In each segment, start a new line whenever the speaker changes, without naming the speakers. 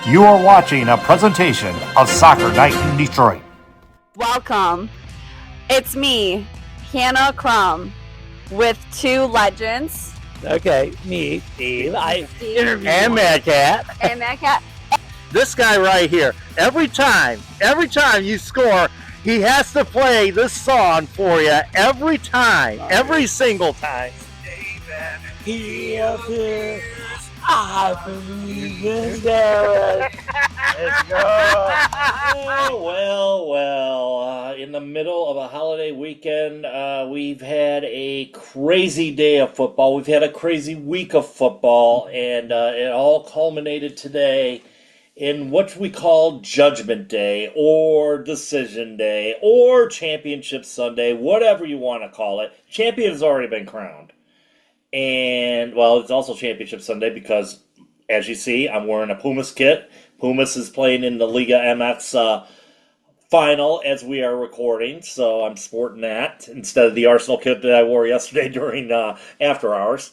You are watching a presentation of Soccer Night in Detroit.
Welcome. It's me, Hannah Crum, with two legends.
Okay, me, Steve.
And Mad Cat.
And that cat.
This guy right here. Every time you score, he has to play this song for you every time, every single time.
David, I believe in Derek.
Let's go. Well. In the middle of a holiday weekend, we've had a crazy day of football. We've had a crazy week of football, and it all culminated today in what we call Judgment Day, or Decision Day, or Championship Sunday, whatever you want to call it. Champion has already been crowned. And, well, it's also Championship Sunday because, as you see, I'm wearing a Pumas kit. Pumas is playing in the Liga MX final as we are recording, so I'm sporting that instead of the Arsenal kit that I wore yesterday during after hours.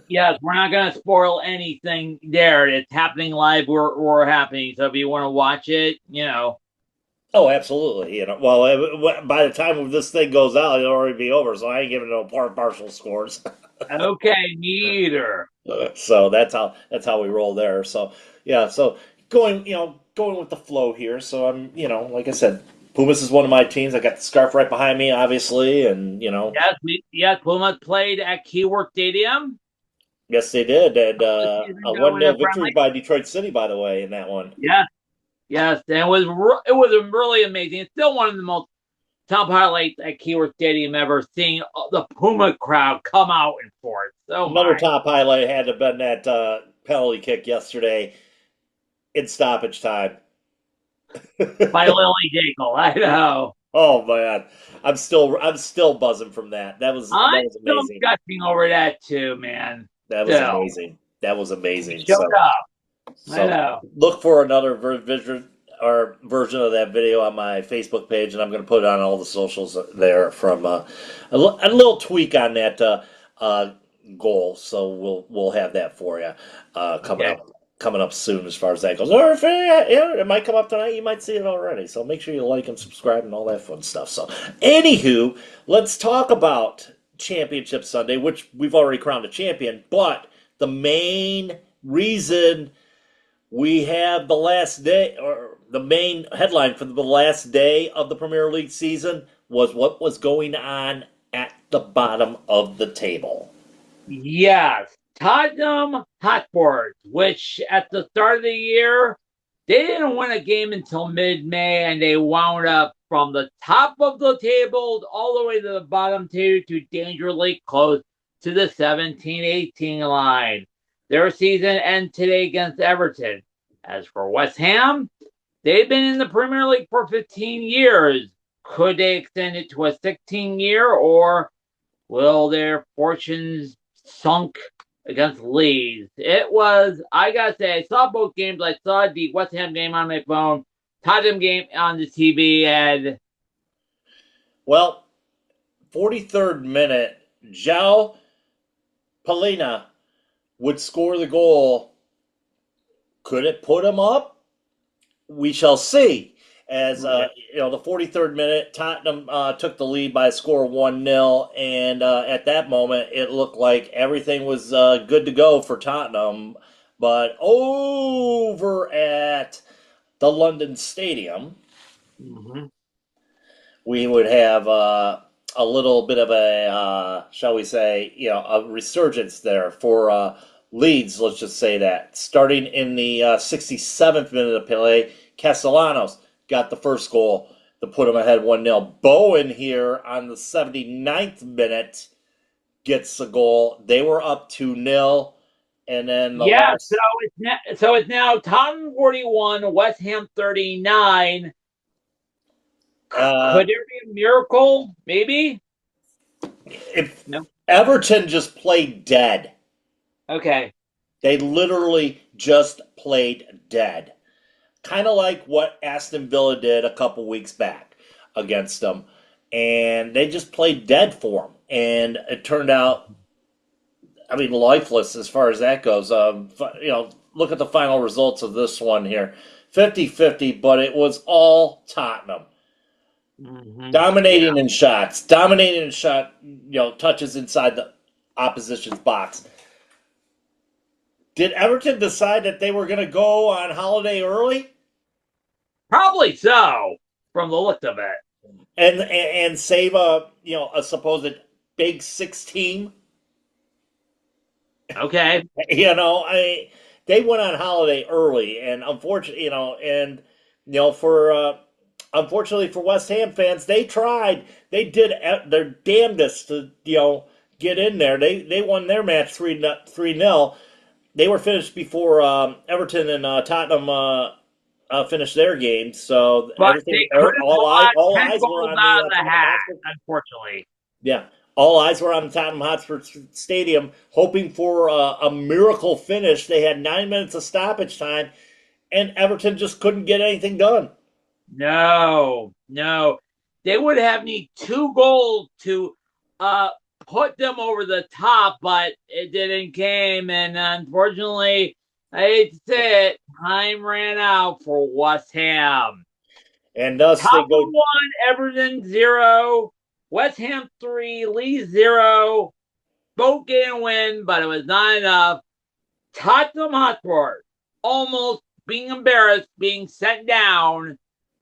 Yes, we're not going to spoil anything there. It's happening live. We're happening. So if you want to watch it,
Oh, absolutely. Well, by the time this thing goes out, it'll already be over, so I ain't giving no partial scores.
Okay, me either.
So that's how we roll there. So yeah, so going with the flow here. So I'm like I said, Pumas is one of my teams. I got the scarf right behind me, obviously, and
Yes, Pumas played at Keyworth Stadium.
Yes, they did, and a 1-0 victory by Detroit City, by the way, in that one.
Yes, and it was really amazing. It's still one of the most top highlights at Keyworth Stadium ever, seeing the Puma crowd come out in force.
Another top highlight had to have been that penalty kick yesterday in stoppage time.
By Lily Daigle, I know.
Oh man, I'm still buzzing from that. That was amazing.
I'm still gushing over that too, man.
That was amazing. That was amazing.
Showed up.
So
I know.
Look for another version of that video on my Facebook page, and I'm going to put it on all the socials there from a little tweak on that goal. So we'll have that for you coming up soon as far as that goes. Or if it might come up tonight, you might see it already. So make sure you like and subscribe and all that fun stuff. So anywho, let's talk about Championship Sunday, which we've already crowned a champion, but the main reason we have the last day, or the main headline for the last day of the Premier League season, was what was going on at the bottom of the table.
Yes, Tottenham Hotspur, which at the start of the year, they didn't win a game until mid-May, and they wound up from the top of the table all the way to the bottom two to dangerously close to the 17-18 line. Their season ends today against Everton. As for West Ham, they've been in the Premier League for 15 years. Could they extend it to a 16-year, or will their fortunes sunk against Leeds? I gotta say, I saw both games. I saw the West Ham game on my phone, Tottenham game on the TV, and...
Well, 43rd minute, João Palhinha would score the goal. Could it put him up? We shall see. As the 43rd minute, Tottenham took the lead by a score of 1-0, and at that moment, it looked like everything was good to go for Tottenham. But over at the London Stadium, we would have a little bit of a, shall we say, a resurgence there for Leeds. Let's just say that. Starting in the 67th minute of play, Castellanos got the first goal to put them ahead 1-0. Bowen here on the 79th minute gets a goal. They were up 2-0. And then
so it's now Tottenham 41, West Ham 39. Could there be a miracle? Maybe?
No. Everton just played dead.
Okay.
They literally just played dead. Kind of like what Aston Villa did a couple weeks back against them. And they just played dead for them. And it turned out, lifeless as far as that goes. look at the final results of this one here. 50-50, but it was all Tottenham. Dominating in shots, touches inside the opposition's box. Did Everton decide that they were going to go on holiday early?
Probably so, from the look of it.
And save a supposed Big Six team?
Okay.
They went on holiday early, and unfortunately, unfortunately for West Ham fans, they tried. They did their damnedest to get in there. They won their match 3-0. They were finished before Everton and Tottenham finished their games. So
but
all eyes were on the
hat, unfortunately.
Yeah. All eyes were on the Tottenham Hotspur Stadium, hoping for a miracle finish. They had 9 minutes of stoppage time, and Everton just couldn't get anything done.
No. They would have need 2 goals to put them over the top, but it didn't came. And unfortunately, I hate to say it, time ran out for West Ham.
And thus
Tottenham 1, Everton 0. West Ham 3, Leeds 0. Both getting a win, but it was not enough. Tottenham Hotspur, almost being embarrassed, being sent down,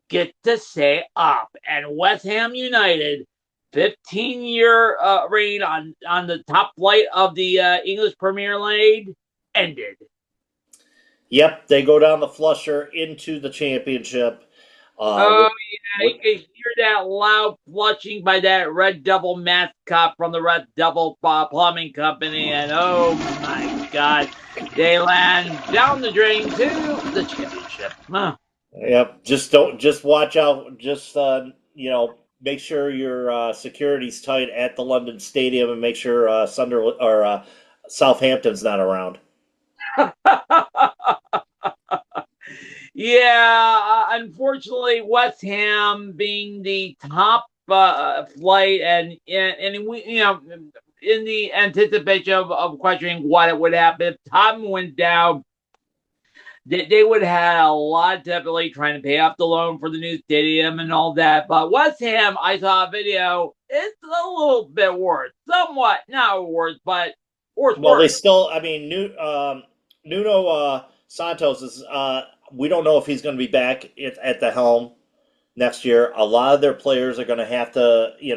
get to stay up. And West Ham United, 15-year reign on the top flight of the English Premier League, ended.
Yep, they go down the flusher into the championship.
You can hear that loud flushing by that Red Devil mascot from the Red Devil Plumbing Company, and oh my God, they land down the drain to the championship. Huh.
Yep, just watch out. Just make sure your security's tight at the London Stadium, and make sure Southampton's not around.
Yeah, unfortunately, West Ham being the top flight, and we, in the anticipation of questioning what it would happen if Tottenham went down, they would have a lot definitely trying to pay off the loan for the new stadium and all that. But West Ham, I saw a video. It's a little bit worse, somewhat not worse, but worse.
Well, they still. I mean, Nuno Santos is. We don't know if he's going to be back at the helm next year. A lot of their players are going to have to, you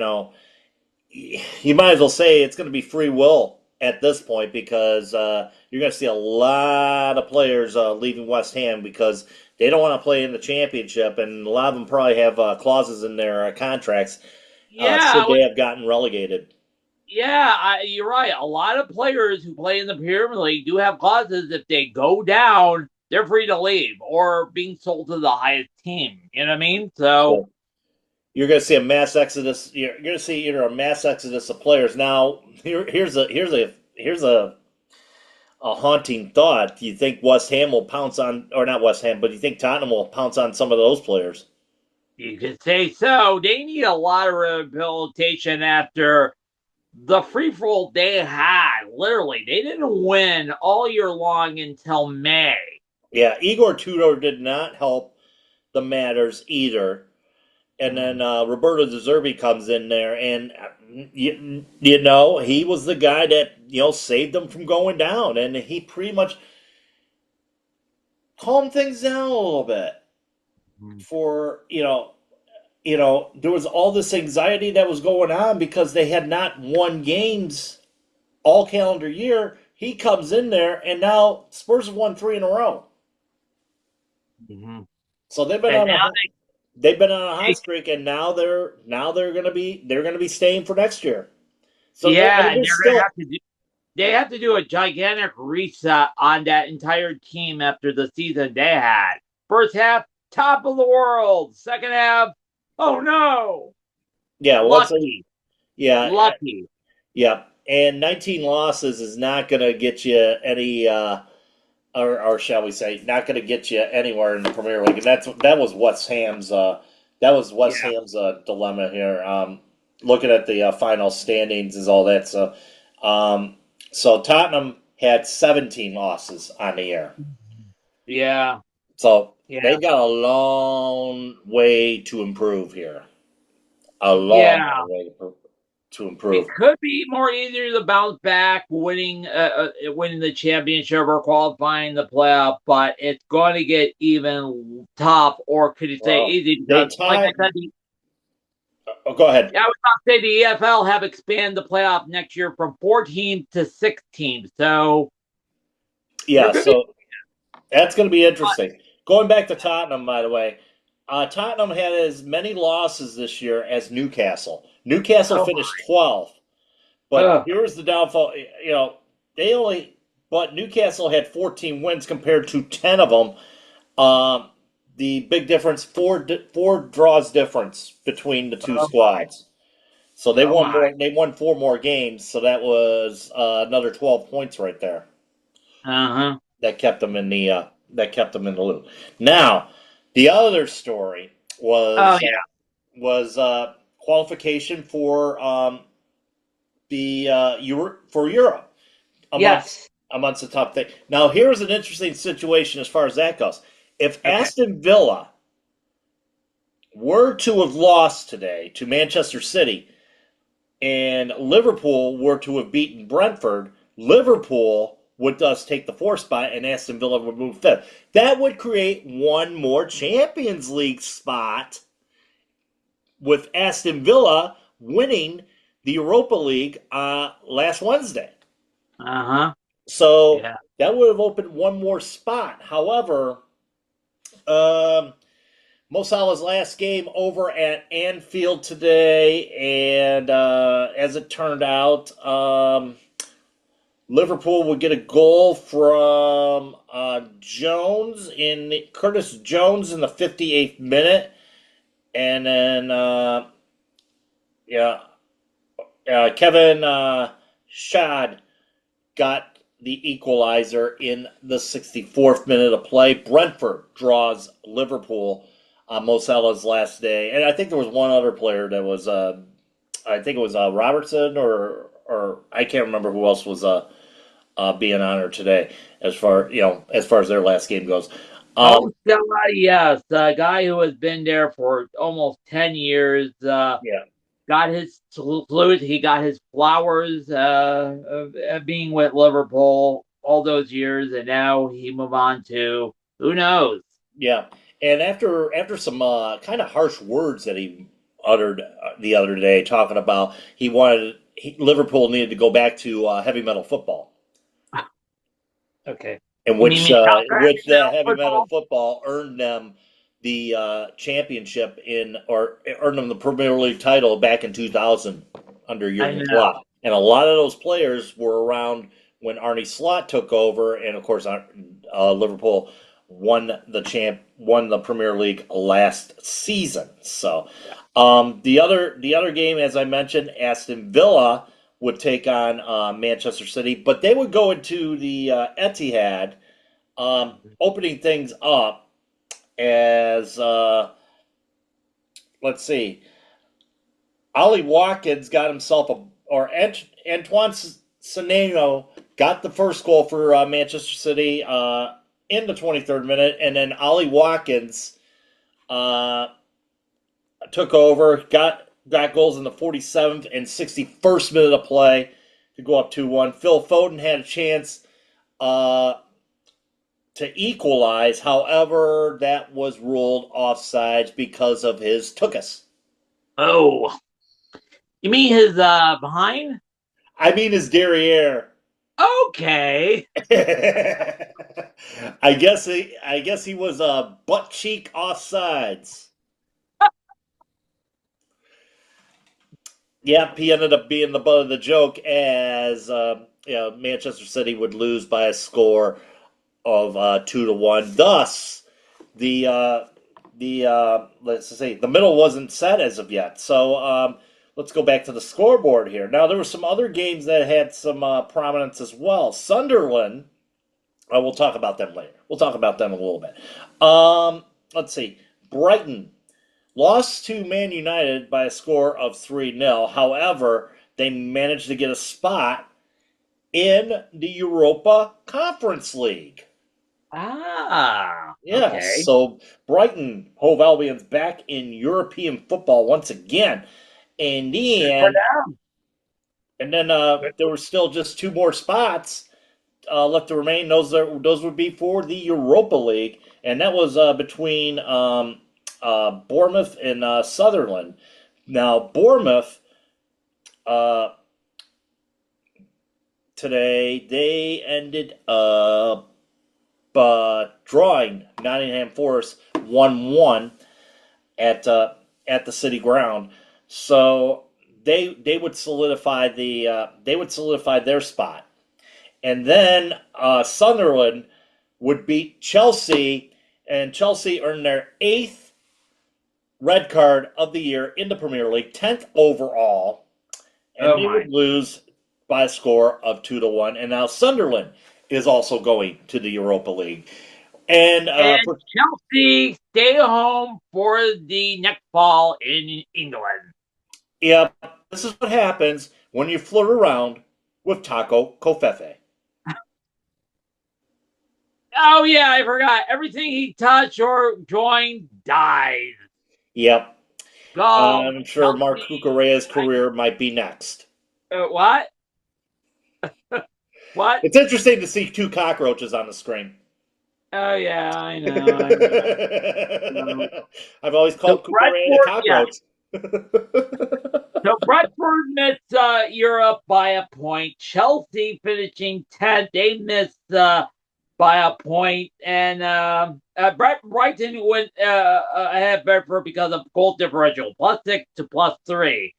might as well say it's going to be free will at this point, because you're going to see a lot of players leaving West Ham because they don't want to play in the championship, and a lot of them probably have clauses in their contracts should they have gotten relegated.
Yeah, you're right. A lot of players who play in the Premier League do have clauses. If they go down, they're free to leave or being sold to the highest team. You know what I mean? So
you're going to see a mass exodus. You're going to see either a mass exodus of players. Now, here's a haunting thought. Do you think West Ham will pounce on, or not West Ham, but do you think Tottenham will pounce on some of those players?
You could say so. They need a lot of rehabilitation after the free-for-all they had. Literally, they didn't win all year long until May.
Yeah, Igor Tudor did not help the matters either. And then Roberto De Zerbi comes in there, and he was the guy that saved them from going down, and he pretty much calmed things down a little bit. For there was all this anxiety that was going on because they had not won games all calendar year. He comes in there, and now Spurs have won 3 in a row.
Mm-hmm.
So they've been on a hot streak, and now they're going to be staying for next year. So
yeah, they have to do a gigantic reset on that entire team after the season they had. First half, top of the world. Second half, oh no.
Yeah,
lucky.
Lucky. Yeah, and 19 losses is not going to get you any. Or shall we say, not going to get you anywhere in the Premier League, and that was West Ham's Ham's dilemma here. Looking at the final standings is all that. So Tottenham had 17 losses on the year.
Yeah.
So
Yeah.
they got a long way to improve here. A long,
Yeah.
long way to improve.
It could be more easier to bounce back, winning the championship or qualifying the playoff, but it's going to get even tough, or could you say
Well,
easy?
they
Because, like I
tied.
said,
Oh, go ahead.
I was about to say the EFL have expanded the playoff next year from 14 to 6 teams, so there
Yeah,
could be.
so that's going to be interesting. Going back to Tottenham, by the way, Tottenham had as many losses this year as Newcastle. Newcastle
Oh,
finished 12th, but here's the downfall. They only, but Newcastle had 14 wins compared to 10 of them. The big difference, four draws difference between the two
oh my!
squads. So they
Oh
won
my!
more. They won four more games. So that was another 12 points right there.
Uh huh.
That kept them in the loop. Now, the other story
Oh
was qualification for for Europe amongst
yes.
amongst the top thing. Now, here's an interesting situation as far as that goes. If
Okay.
Aston Villa were to have lost today to Manchester City and Liverpool were to have beaten Brentford, Liverpool would thus take the fourth spot and Aston Villa would move fifth. That would create one more Champions League spot with Aston Villa winning the Europa League last Wednesday.
Uh huh.
So
Yeah.
that would have opened one more spot. However, um, Mo Salah's last game over at Anfield today, and as it turned out, Liverpool would get a goal from Curtis Jones in the 58th minute, and then Kevin Schad got the equalizer in the 64th minute of play. Brentford draws Liverpool on Mo Salah's last day, and I think there was one other player that was, I think it was Robertson or I can't remember who else was being honored today as far as their last game goes.
Oh, Stella, yes, the guy who has been there for almost 10 years.
Yeah,
Got his salute. He got his flowers of being with Liverpool all those years, and now he moved on to who knows.
yeah, and after some kind of harsh words that he uttered the other day, talking about Liverpool needed to go back to heavy metal football.
Okay,
In
you mean
which
me soccer
which that
metal
heavy metal
football?
football earned them the championship or earned them the Premier League title back in 2000 under
I
Jurgen
know.
Klopp. And a lot of those players were around when Arne Slot took over, and of course Liverpool won the Premier League last season. So the other game, as I mentioned, Aston Villa would take on Manchester City, but they would go into the Etihad, opening things up as let's see, Ollie Watkins got himself Antoine Seneno got the first goal for Manchester City in the 23rd minute, and then Ollie Watkins uh, took over, got goals in the 47th and 61st minute of play to go up 2-1. Phil Foden had a chance to equalize. However, that was ruled offsides because of his tuchus.
Oh, you mean his behind?
I mean his derriere.
Okay.
I guess he was butt cheek offsides. Yep, he ended up being the butt of the joke as Manchester City would lose by a score of 2-1. Thus, the let's say the middle wasn't set as of yet. So let's go back to the scoreboard here. Now there were some other games that had some prominence as well. Sunderland. We'll talk about them later. We'll talk about them a little bit. Let's see. Brighton lost to Man United by a score of 3-0. However, they managed to get a spot in the Europa Conference League.
Ah,
Yeah,
okay.
so Brighton, Hove Albion's back in European football once again. And
Good for
then,
them.
and then there were still just two more spots left to remain. Those would be for the Europa League, and that was between Bournemouth and Sunderland. Now, Bournemouth uh, today they ended up drawing Nottingham Forest 1-1 at the City Ground. So they would solidify their spot, and then Sunderland would beat Chelsea, and Chelsea earned their 8th red card of the year in the Premier League, 10th overall, and
Oh
they
my.
would lose by a score of 2-1. And now Sunderland is also going to the Europa League. And
And Chelsea stay home for the next fall in England.
yeah, this is what happens when you flirt around with Taco Kofefe.
Oh yeah, I forgot. Everything he touched or joined died.
Yep.
Go
I'm sure Mark
Chelsea.
Cucurella's career might be next.
What? What?
It's interesting to see two cockroaches on the screen.
Oh yeah, I know. I know.
I've always
So
called Cucurella a
Bradford, yeah.
cockroach.
So Bradford missed Europe by a point. Chelsea finishing 10th. They missed by a point. And Brighton went ahead of Bradford because of goal differential, +6 to +3.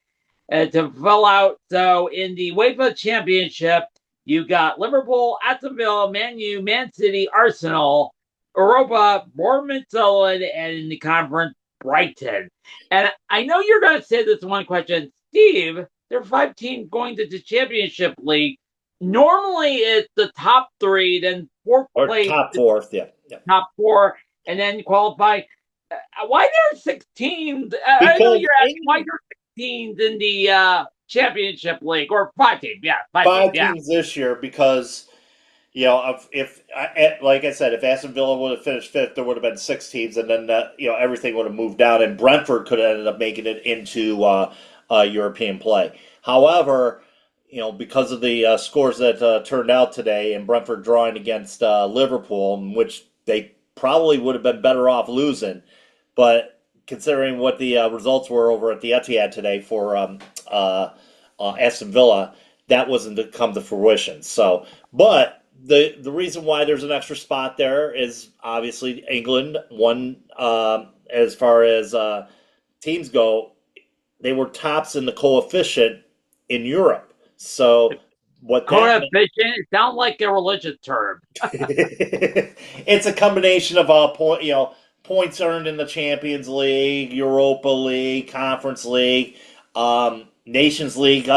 To fill out, so in the UEFA Championship, you got Liverpool, Aston Villa, Man U, Man City, Arsenal, Europa, Bournemouth, Sunderland, and in the conference, Brighton. And I know you're going to say this one question, Steve. There are 5 teams going to the Championship League. Normally, it's the top 3, then 4th
Or
place,
top fourth, yeah.
top 4, and then qualify. Why there are 6 teams? I know
Because
you're asking why there are 6 teams in the Championship League, or 5 teams. Yeah, 5 teams.
five
Yeah.
teams this year, because if like I said, if Aston Villa would have finished fifth, there would have been 6 teams, and then everything would have moved down, and Brentford could have ended up making it into European play. However, because of the scores that turned out today, and Brentford drawing against Liverpool, in which they probably would have been better off losing, but considering what the results were over at the Etihad today for Aston Villa, that wasn't to come to fruition. So, but the reason why there's an extra spot there is obviously England won as far as teams go. They were tops in the coefficient in Europe. So what that
Coefficient, it sounds like a religious term.
it's a combination of points earned in the Champions League, Europa League, Conference League, Nations League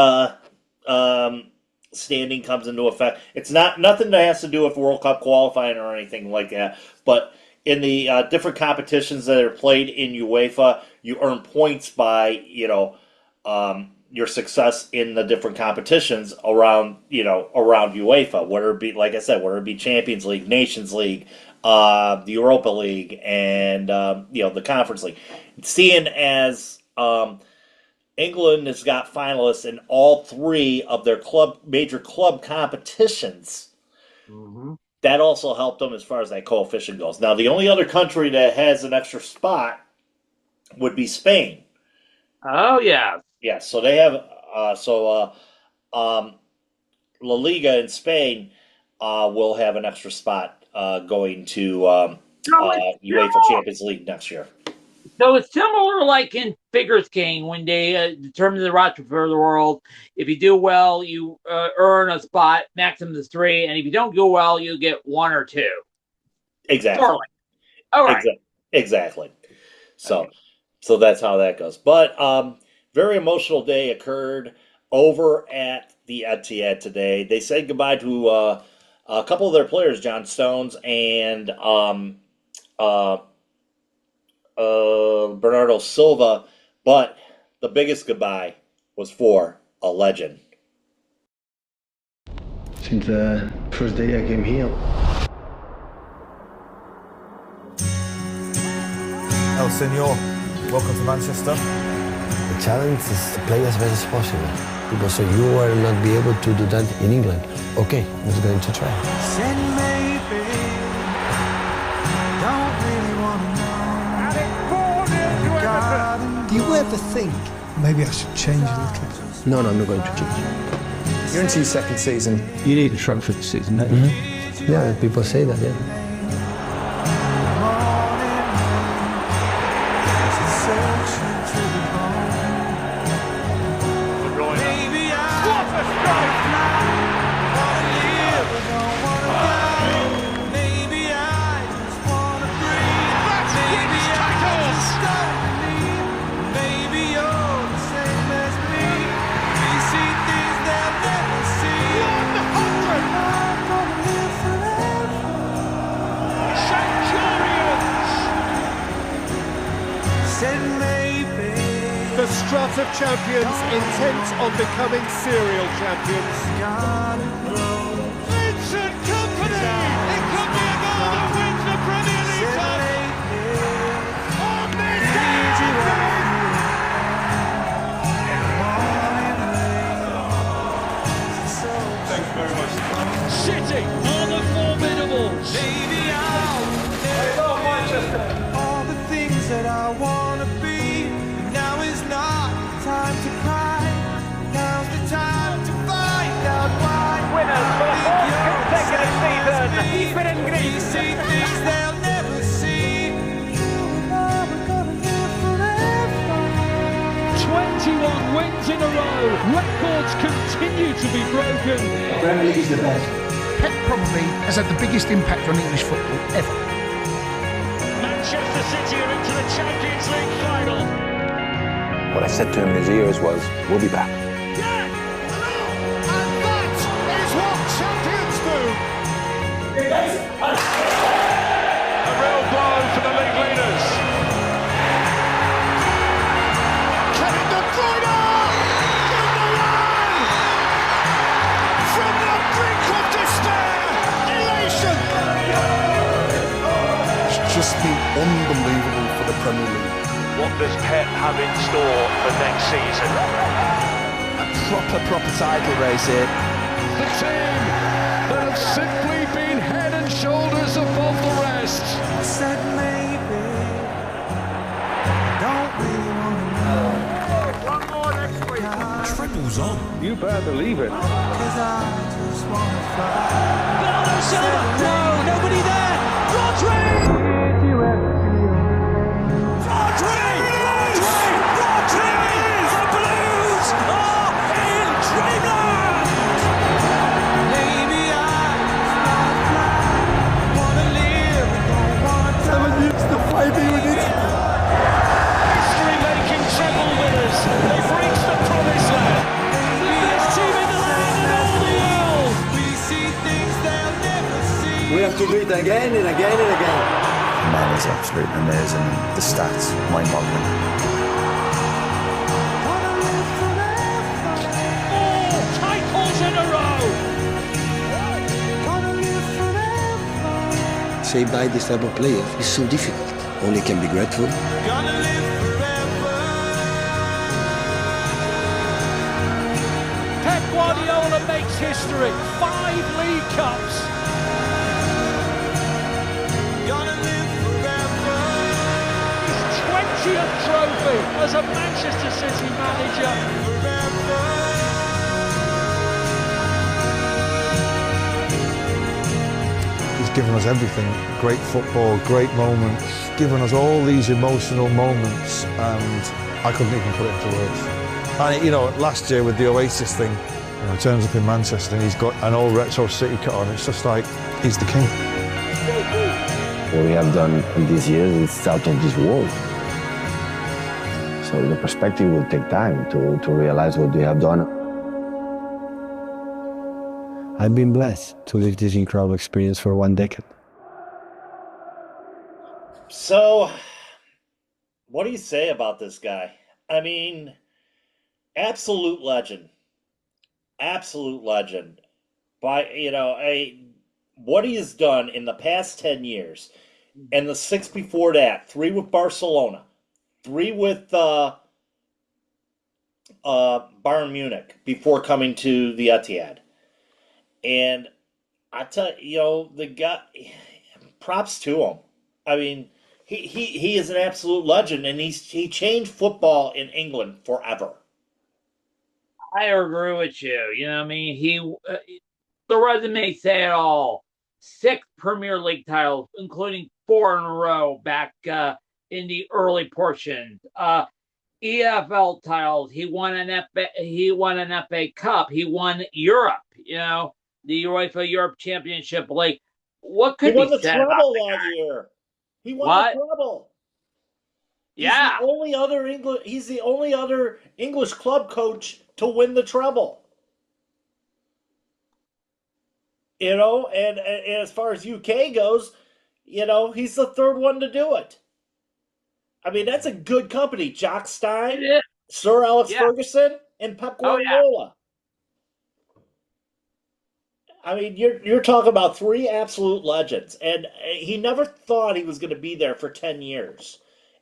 standing comes into effect. It's nothing that has to do with World Cup qualifying or anything like that. But in the different competitions that are played in UEFA, you earn points by your success in the different competitions around UEFA. Whether it be, like I said, whether it be Champions League, Nations League, the Europa League, and the Conference League. Seeing as England has got finalists in all 3 of their major club competitions.
Mm-hmm.
That also helped them as far as that coefficient goes. Now, the only other country that has an extra spot would be Spain.
Oh, yeah.
Yeah, so they have La Liga in Spain will have an extra spot going to UEFA Champions League next year.
So it's similar like in figure skating when they determine the roster for the world. If you do well, you earn a spot, maximum is 3, and if you don't do well, you get 1 or 2.
Exactly.
All right.
Exactly. So that's how that goes. But very emotional day occurred over at the Etihad today. They said goodbye to a couple of their players, John Stones and Bernardo Silva, but the biggest goodbye was for a legend.
Since the first day I came here, El Senor, welcome to Manchester.
The challenge is to play as best as possible. People say you will not be able to do that in England. Okay, I'm going to try.
Said maybe, don't really want to know.
Do you ever think maybe I should change a little?
No, I'm not going to change.
You're into your second season.
You need a trophy this season, don't you?
Yeah, people say that, yeah.
The strut of champions intent on becoming serial champions. Vincent Company! It could be a goal that wins the Premier League title! On this Thank you very much. City are the formidables!
All the things that I want to be. Now is not the time to cry. Now's the time to find out why.
Winners for the fourth consecutive season.
We see things they'll never see. You and I are gonna live forever.
21 wins in a row. Records continue to be broken.
The Premier League is the best.
Pep probably has had the biggest impact on English football ever.
Manchester City are into the Champions League final.
What I said to him in his ears was, we'll be back.
Yeah! And that is what champions do! A real blow for the league leaders. Kevin De Bruyne! In the line! From the brink of despair! Elation!
It's just been unbelievable for the Premier League.
What does Pep have in store for next season?
A proper title race here.
The team that have simply been head and shoulders above the rest.
Said maybe, don't really want to know.
One more next week.
Triples on.
You better believe it.
'Cause I just want to fly.
Bernardo Silva! No, nobody there! Rodri!
Did you ever feel?
Rodri! Rodri! Rodri! The Blues are in dreamland!
Maybe I just wanna live and don't wanna die.
7 years to 5 with it.
History-making treble winners. They've reached the promised land. The best team in the land and all the world.
We see things they'll never see.
We have to do it again and again and again.
Man is absolutely amazing. The stats, mind-boggling.
Wanna live forever.
4 titles in a row.
Wanna live forever.
Say bye this type of player is so difficult. Only can be grateful.
Gonna live forever.
Pep Guardiola makes history. 5 League Cups.
Gonna live forever.
His 20th trophy as a Manchester City manager.
He's given us everything. Great football, great moments, given us all these emotional moments, and I couldn't even put it into words. And, you know, last year with the Oasis thing, you know, he turns up in Manchester and he's got an old retro City kit on. It's just like, he's the king.
What we have done in these years is out of this world. So the perspective will take time to realize what we have done. I've been blessed to live this incredible experience for 1 decade.
So, what do you say about this guy? I mean, absolute legend. Absolute legend. By, what he has done in the past 10 years and the 6 before that, 3 with Barcelona, 3 with Bayern Munich before coming to the Etihad. And I tell you, the guy, props to him. I mean, he is an absolute legend, and he changed football in England forever.
I agree with you. You know what I mean? The resume say it all. 6 Premier League titles, including 4 in a row back in the early portions. EFL titles. He won an FA Cup. He won Europe. You know, the UEFA Europe Championship League. What
He
could
won
be
the
said about
treble
that?
that year. He won
What?
the treble.
Yeah.
He's the only other English club coach to win the treble. You know, and as far as UK goes, you know, he's the third one to do it. I mean, that's a good company. Jock Stein,
It is.
Sir Alex
Yeah.
Ferguson, and Pep
Oh, yeah.
Guardiola. I mean, you're talking about 3 absolute legends, and he never thought he was going to be there for 10 years.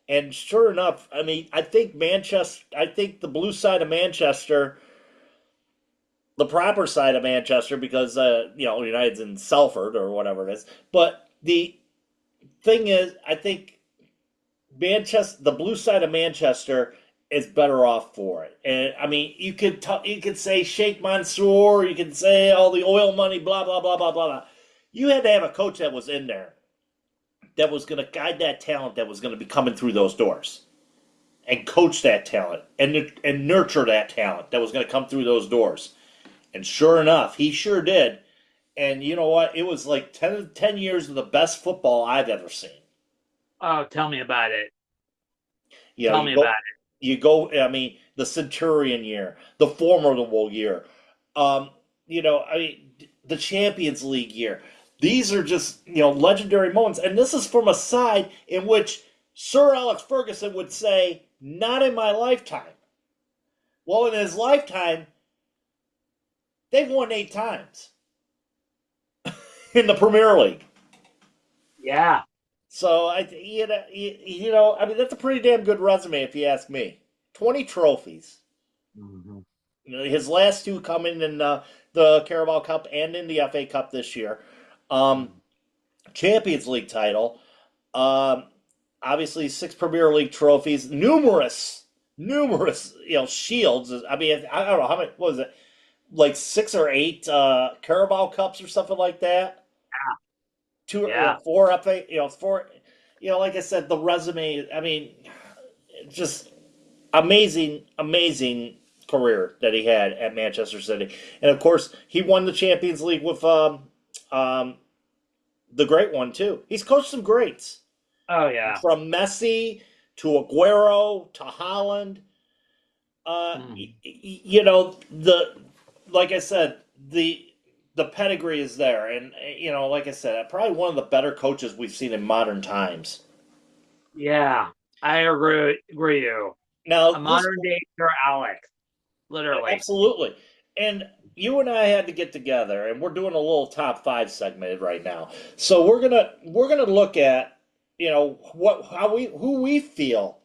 And sure enough, I mean, I think the blue side of Manchester, the proper side of Manchester, because United's in Salford or whatever it is. But the thing is, I think Manchester, the blue side of Manchester, is better off for it. And I mean, you could say Sheikh Mansour, you could say all the oil money, blah blah blah blah blah blah. You had to have a coach that was in there, that was going to guide that talent that was going to be coming through those doors, and coach that talent and nurture that talent that was going to come through those doors. And sure enough, he sure did. And you know what? It was like 10 years of the best football I've ever seen.
Oh, tell me about it.
Tell me about it. You go, I mean, the Centurion year, the formidable year, I mean, the Champions League year. These are just, legendary moments. And this is from a side in which Sir Alex Ferguson would say, not in my lifetime. Well, in his lifetime, they've won 8 times in the Premier League.
Yeah.
So I mean, that's a pretty damn good resume if you ask me. 20 trophies.
Mm-hmm.
His last 2 coming in the Carabao Cup and in the FA Cup this year. Champions League title. Obviously 6 Premier League trophies. Numerous, shields. I mean, I don't know how many. What was it? Like 6 or 8 Carabao Cups or something like that. 4 FA, 4. Like I said, the resume. I mean, just amazing career that he had at Manchester City, and of course, he won the Champions League with the great one too. He's coached some greats.
Oh yeah,
from Messi to Aguero to Holland. Like I said, the pedigree is there, and like I said, probably one of the better coaches we've seen in modern times.
Yeah, I agree with you.
Now,
a modern day Sir Alex, literally.
Absolutely. And you and I had to get together, and we're doing a little top 5 segment right now. So we're gonna look at who we feel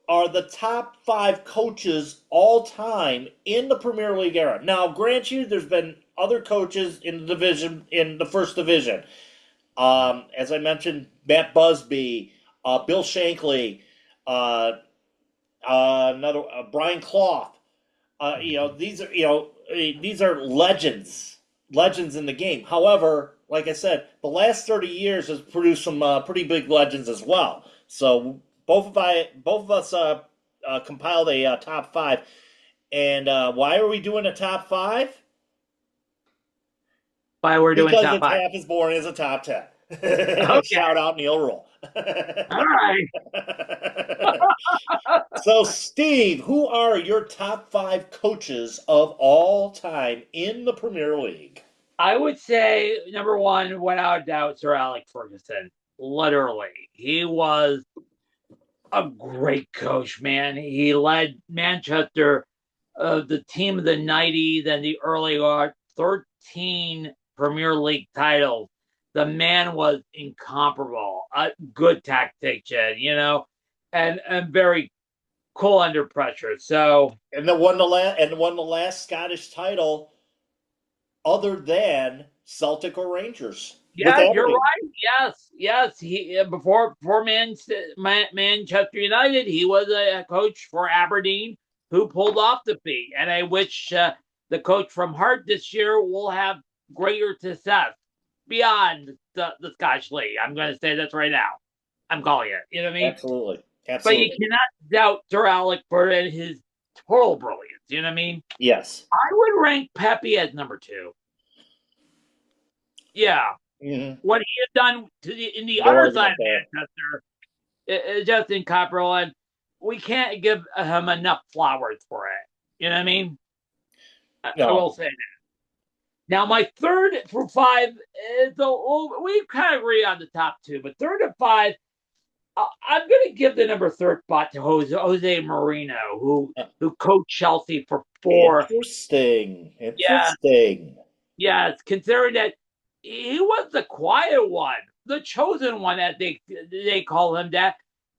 are the top 5 coaches all time in the Premier League era. Now, grant you, there's been other coaches in the first division. As I mentioned, Matt Busby, Bill Shankly, Brian Clough. These are legends in the game. However, like I said, the last 30 years has produced some pretty big legends as well. So both of us compiled a top 5. And why are we doing a top 5?
Why we're doing
because
top 5?
Because it's half as boring as a top 10.
Okay.
Shout out Neil Rule.
All right.
So, Steve, who are your top 5 coaches of all time in the Premier League?
I would say number 1, without a doubt, Sir Alex Ferguson. Literally, he was a great coach, man. He led Manchester, the team of the 90s and the early 13 Premier League titles. the man was incomparable. A good tactician, and very cool under pressure. So
And then won the last Scottish title other than Celtic or Rangers with
yeah, you're
Aberdeen.
right. Yes. He before Manchester United, he was a coach for Aberdeen who pulled off the feat, and I wish the coach from Hart this year will have greater success beyond the Scottish League. I'm going to say this right now. I'm calling it. You know what I mean?
Absolutely.
But you cannot doubt Sir Alec for his total brilliance. You know what I mean?
Yes.
I would rank Pepe as number 2. Yeah.
Mm-hmm.
What he had done in the
No
other side
argument there.
of Manchester is just incomparable, and we can't give him enough flowers for it. You know what I mean? I
No.
will say that. Now, my third through 5 is we kind of agree on the top 2, but 3rd and 5, I'm going to give the number 3rd spot to Jose Mourinho, who coached Chelsea for 4.
Interesting.
Yes, considering that he was the quiet one, the chosen one, as they call him that,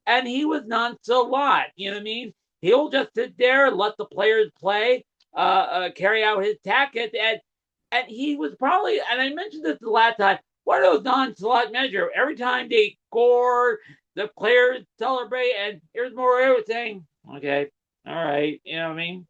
and he was nonchalant. You know what I mean? He'll just sit there and let the players play, carry out his tactics, and he was probably, and I mentioned this the last time, one of those nonchalant measures. Every time they score, the players celebrate, and here's Mourinho saying, "Okay, all right," you know what I mean?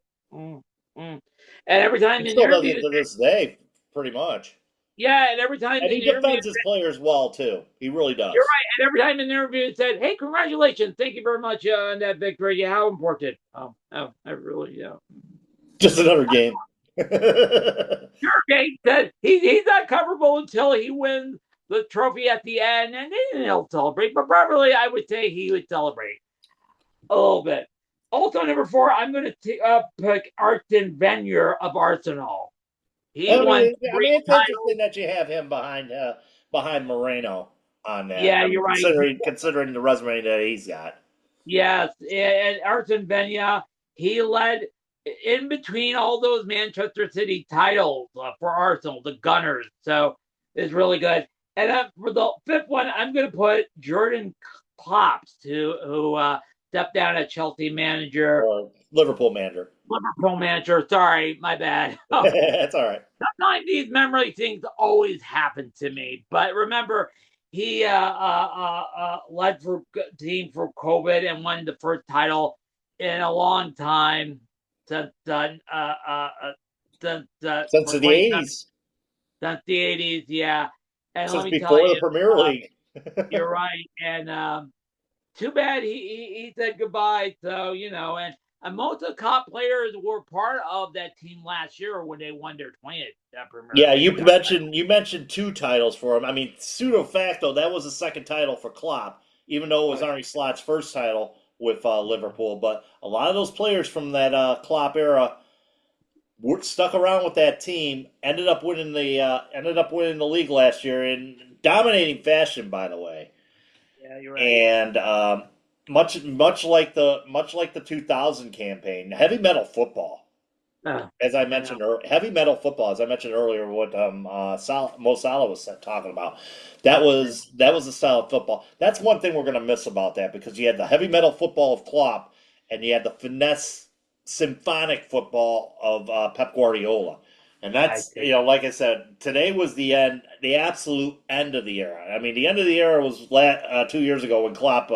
And every time
He
in
still does it
interviews,
to this day, pretty much.
yeah, and every time
And he
in interviews,
defends his players well, too. He really does.
you're right. And every time in the interview, it said, "Hey, congratulations! Thank you very much on that victory. Yeah, how important?" Oh, I really, yeah.
Just another game.
Jurgen said he's not comfortable until he wins the trophy at the end, and then he'll celebrate. But probably, I would say he would celebrate a little bit. Also, number 4, I'm going to pick Arsene Wenger of Arsenal. He won 3
it's
titles.
interesting that you have him behind Moreno on that.
Yeah, you're right.
Considering the resume that he's got.
Yes, and Arsene Wenger, he led in between all those Manchester City titles for Arsenal, the Gunners. So it's really good. And for the 5th one, I'm going to put Jurgen Klopp, who stepped down as Chelsea manager.
Liverpool manager.
Sorry, my bad.
That's all right.
Sometimes these memory things always happen to me. But remember, he led for team for COVID and won the first title in a long time since the
80s.
Since the 80s, yeah. And
since
let me
before
tell you,
the Premier League.
You're right. And too bad he said goodbye. So, and most of the top players were part of that team last year when they won their 20th Premier League.
Yeah, you mentioned 2 titles for him. I mean, pseudo facto, that was the 2nd title for Klopp, even though it was Arne Slot's first title with Liverpool. But a lot of those players from that Klopp era were stuck around with that team. Ended up winning the league last year in dominating fashion, by the way.
Yeah, you're right.
And much like the 2000 campaign, heavy metal football. As I mentioned, heavy metal football. As I mentioned earlier, what Mo Salah was talking about, that was the style of football. That's one thing we're going to miss about that, because you had the heavy metal football of Klopp, and you had the finesse symphonic football of Pep Guardiola. And that's, like I said, today was the absolute end of the era. I mean, the end of the era was 2 years ago when Klopp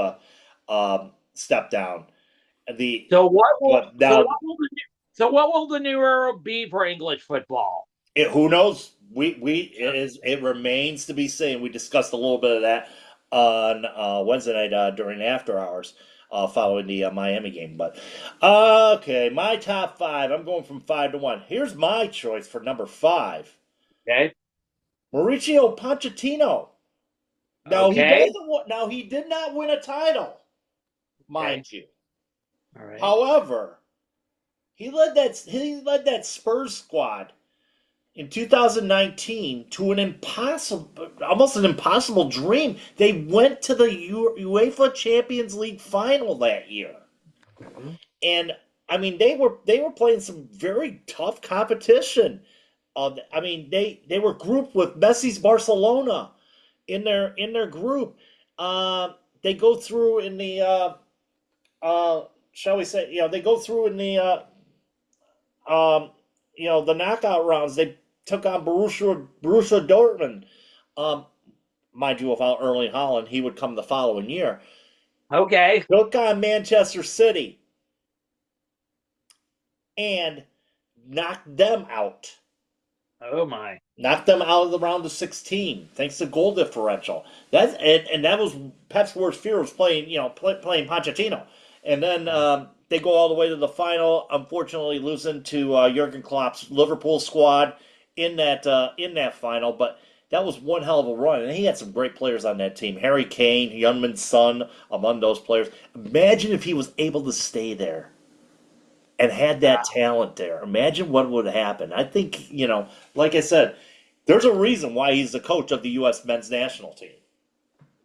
stepped down.
So what will the new era be for English football?
Who knows? It remains to be seen. We discussed a little bit of that on Wednesday night during after hours. Following the Miami game. But, okay, my top 5. I'm going from 5 to 1. Here's my choice for number 5.
Okay.
Mauricio Pochettino. Now, he did not win a title, mind you.
All right.
However, he led that Spurs squad in 2019 to almost an impossible dream. They went to the UEFA Champions League final that year. Mm-hmm. And I mean, they were playing some very tough competition. I mean, they were grouped with Messi's Barcelona, in their group. They go through in the shall we say, they go through in the the knockout rounds. They took on Borussia Dortmund. Mind you, without Erling Haaland, he would come the following year.
Okay.
Took on Manchester City and knocked them out.
Oh my!
Knocked them out of the round of 16 thanks to goal differential. That was Pep's worst fear was playing playing Pochettino, and then they go all the way to the final. Unfortunately, losing to Jurgen Klopp's Liverpool squad in that final, but. That was one hell of a run, and he had some great players on that team. Harry Kane, Youngman's son, among those players. Imagine if he was able to stay there and had that talent there. Imagine what would happen. I think, like I said, there's a reason why he's the coach of the U.S. men's national team.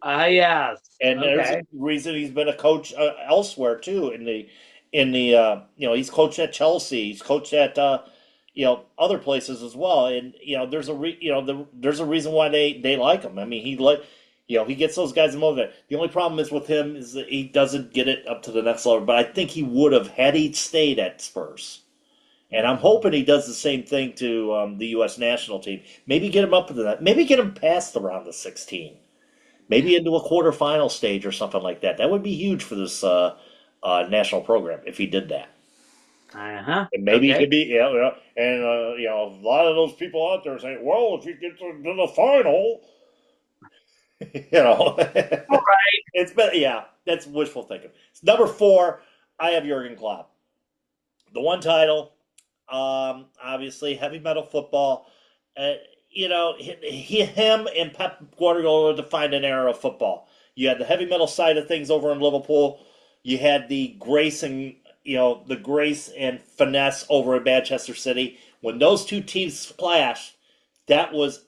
Yes.
And there's a reason he's been a coach elsewhere, too, he's coached at Chelsea, he's coached at other places as well, and there's a reason why they like him. I mean, he gets those guys motivated. The only problem is with him is that he doesn't get it up to the next level. But I think he would have had he stayed at Spurs, and I'm hoping he does the same thing to the U.S. national team. Maybe get him up to that. Maybe get him past the round of 16. Maybe into a quarterfinal stage or something like that. That would be huge for this national program if he did that.
Uh-huh.
And maybe he could be, and a lot of those people out there saying, well, if you get to the final,
All right.
It's been, that's wishful thinking. Number 4, I have Jurgen Klopp. The one title, obviously, heavy metal football. Him and Pep Guardiola defined an era of football. You had the heavy metal side of things over in Liverpool. You had the grace and finesse over at Manchester City. When those two teams splashed, that was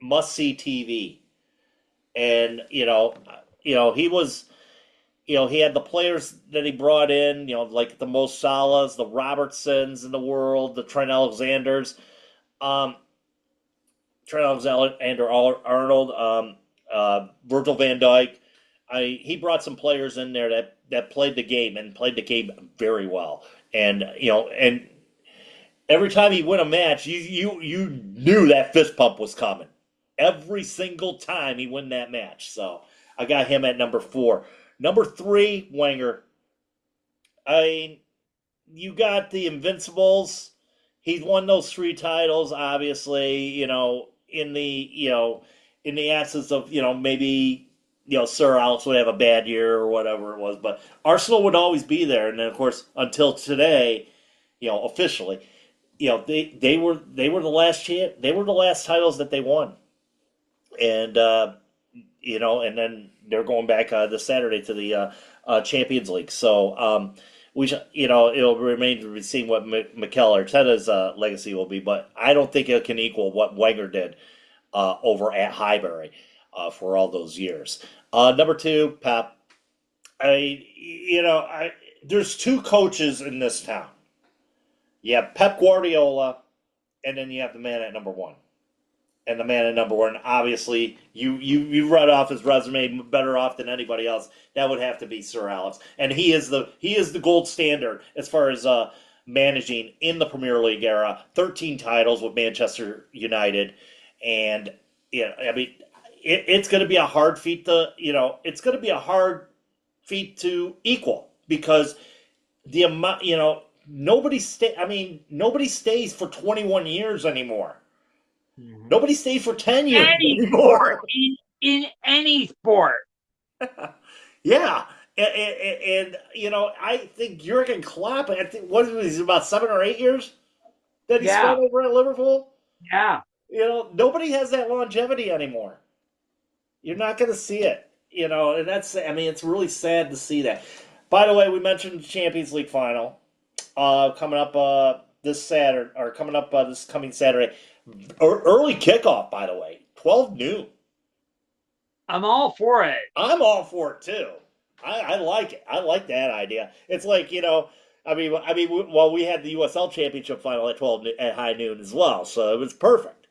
must-see TV. And, he was, he had the players that he brought in, like the Mo Salahs, the Robertsons in the world, the Trent Alexander-Arnold, Virgil van Dijk. He brought some players in there that played the game and played the game very well. And and every time he win a match, you knew that fist pump was coming. Every single time he win that match. So I got him at number 4. Number 3, Wenger. You got the Invincibles. He's won those 3 titles, obviously, in the absence of, maybe Sir Alex would have a bad year or whatever it was, but Arsenal would always be there. And then, of course, until today, officially, they were the last they were the last titles that they won, and and then they're going back this Saturday to the Champions League. So it'll remain to be seen what Mikel Arteta's legacy will be, but I don't think it can equal what Wenger did over at Highbury. For all those years. Number 2, Pep. There's 2 coaches in this town. You have Pep Guardiola, and then you have the man at number 1. And the man at number 1, obviously, you read off his resume better off than anybody else. That would have to be Sir Alex, and he is the gold standard as far as managing in the Premier League era. 13 titles with Manchester United, and it's going to be a hard feat to equal, because the amount, nobody stays for 21 years anymore. Mm-hmm. Nobody stays for 10 years anymore.
In any sport.
Yeah. And I think Jurgen Klopp, what is it, about 7 or 8 years that he spent over at Liverpool?
Yeah.
Nobody has that longevity anymore. You're not going to see it, and it's really sad to see that. By the way, we mentioned the Champions League final coming up this coming Saturday. Early kickoff, by the way, 12 noon.
I'm all for it.
I'm all for it too. I like it. I like that idea. It's like, we had the USL Championship final at 12 at high noon as well, so it was perfect.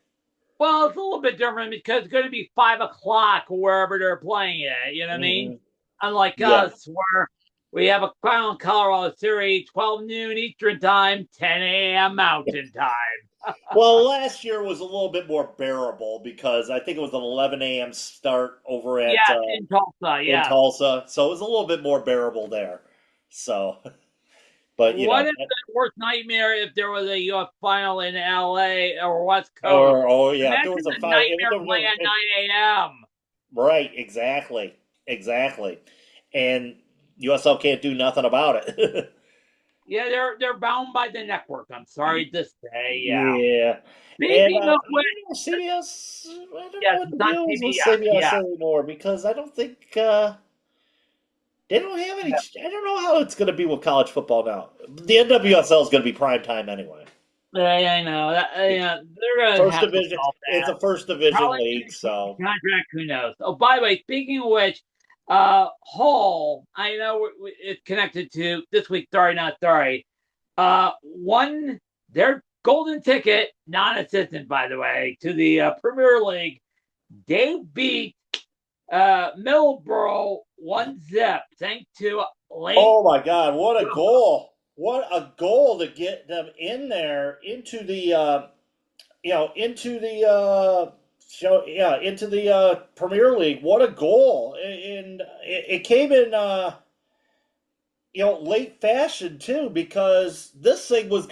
Well, it's a little bit different because it's going to be 5 o'clock wherever they're playing it. You know what I mean? Unlike
Yeah.
us, where we have a Crown Colorado series, 12 noon Eastern time, 10 a.m. Mountain time.
Well, last year was a little bit more bearable because I think it was an 11 a.m. start over at
Yes, in Tulsa.
in
Yes.
Tulsa, so it was a little bit more bearable there. So, but you
What
know,
if the worst nightmare if there was a UF final in LA or West Coast?
or oh yeah, if there
Imagine
was a
the
final,
nightmare play at 9 a.m.
right, exactly, and USL can't do nothing about it.
Yeah, they're bound by the network. I'm sorry to say. Yeah.
Yeah, and
Speaking of which,
CBS, I don't know
yes,
what the
it's on
deal is with
CBS.
CBS
Yeah.
anymore because I don't think they don't have any. I don't know how it's going to be with college football now. The NWSL is going to be prime time anyway.
I know. Yeah, they're going to
First
have to
division.
solve
It's
that.
a first division
Probably
league, so
contract. Who knows? Oh, by the way, speaking of which, Hall. I know it's connected to this week. Sorry, not sorry. Won their golden ticket, non-assistant, by the way, to the Premier League. They beat Middleborough 1-0 thanks to Lane.
oh my God, what a goal! What a goal to get them in there into the into the into the Premier League. What a goal! And it came in late fashion too because this thing was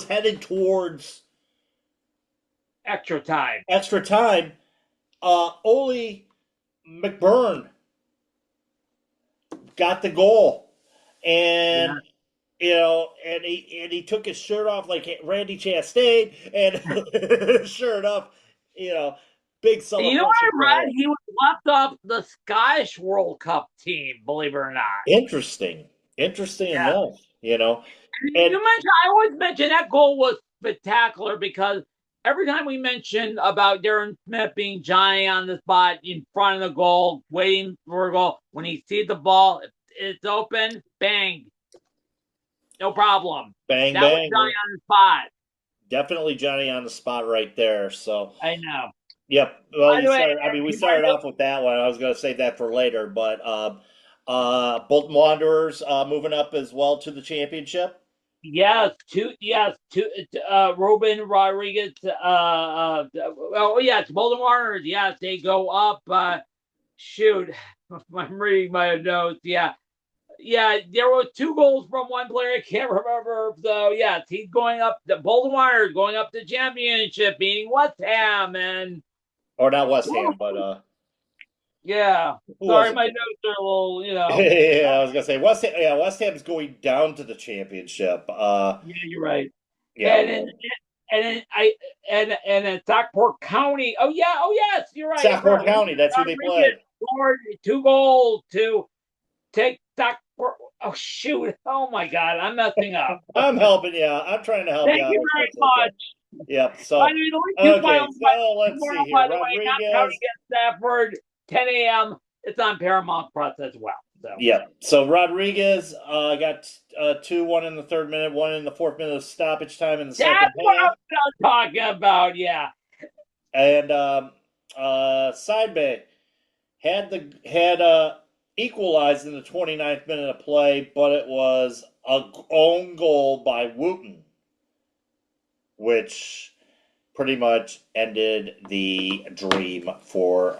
headed towards
Extra time.
extra time. Ole McBurn got the goal, and and he took his shirt off like Randy Chastain, and sure enough, big celebration.
You know what I read? He was left off the Scottish World Cup team, believe it or not.
Interesting enough, And
I always mention that goal was spectacular because every time we mention about Darren Smith being Johnny on the spot in front of the goal, waiting for a goal, when he sees the ball, it's open, bang. No problem.
Bang,
that
bang.
was Johnny on the spot.
Definitely Johnny on the spot right there. So
I know.
Yep. Well,
we
started off with that one. I was going to save that for later, but Bolton Wanderers moving up as well to the championship.
Yes, Ruben Rodriguez. Yes, Bolton Wanderers. Yes, they go up. Shoot, I'm reading my notes. Yeah, there were 2 goals from one player. I can't remember. So yes, he's going up. The Bolton Wanderers going up the championship, beating West Ham
or not West Ham, but
yeah. Sorry, my notes are a little,
yeah, I was gonna say West Ham. Yeah, West Ham's going down to the championship.
Yeah, you're right.
Yeah.
And then Stockport County. Oh yes, you're right.
Stockport County. That's who they played.
Scored 2 goals to take Stockport. Oh shoot! Oh my God, I'm messing up.
I'm helping you. I'm trying to help you out.
Thank you very much.
Yep. So
let's see here.
By
the way, not County against Stafford, 10 a.m. It's on Paramount Plus as well. So.
Yeah. So Rodriguez got 2, 1 in the 3rd minute, 1 in the 4th minute of stoppage time in the second half.
That's what I was talking about. Yeah.
And Side Bay had equalized in the 29th minute of play, but it was a own goal by Wooten, which pretty much ended the dream for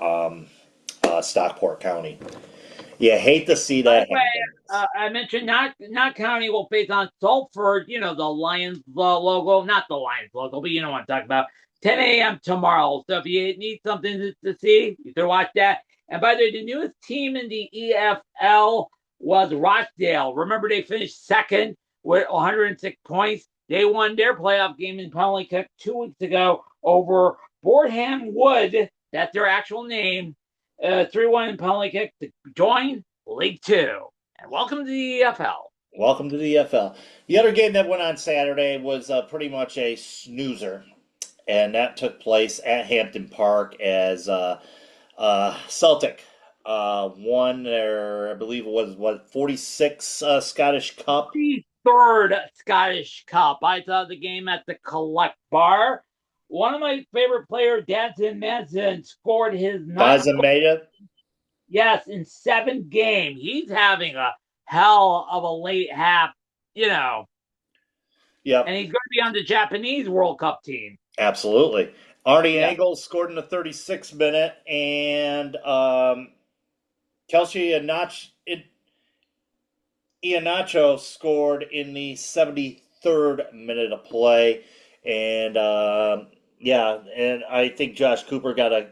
Stockport County. Yeah, hate to see that.
By the way, I mentioned not County will face on Salford, the Lions logo, not the Lions logo, but you know what I'm talking about. 10 a.m. tomorrow. So if you need something to see, you can watch that. And by the way, the newest team in the EFL was Rochdale. Remember, they finished 2nd with 106 points. They won their playoff game in penalty kick 2 weeks ago over Boardham Wood. That's their actual name. 3-1 in penalty kick to join League 2. And welcome to the EFL.
Welcome to the EFL. The other game that went on Saturday was pretty much a snoozer. And that took place at Hampton Park as Celtic won their, I believe it was, 46th Scottish Cup.
3rd Scottish Cup. I saw the game at the Collect Bar. One of my favorite players, Danton Manson, scored his ninth.
Daza made it.
Yes, in 7 games. He's having a hell of a late half, you know.
Yep.
And he's going to be on the Japanese World Cup team.
Absolutely. Arnie
Yeah.
Engel scored in the 36th minute, and Kelsey Iheanacho scored in the 73rd minute of play. And and I think Josh Cooper got a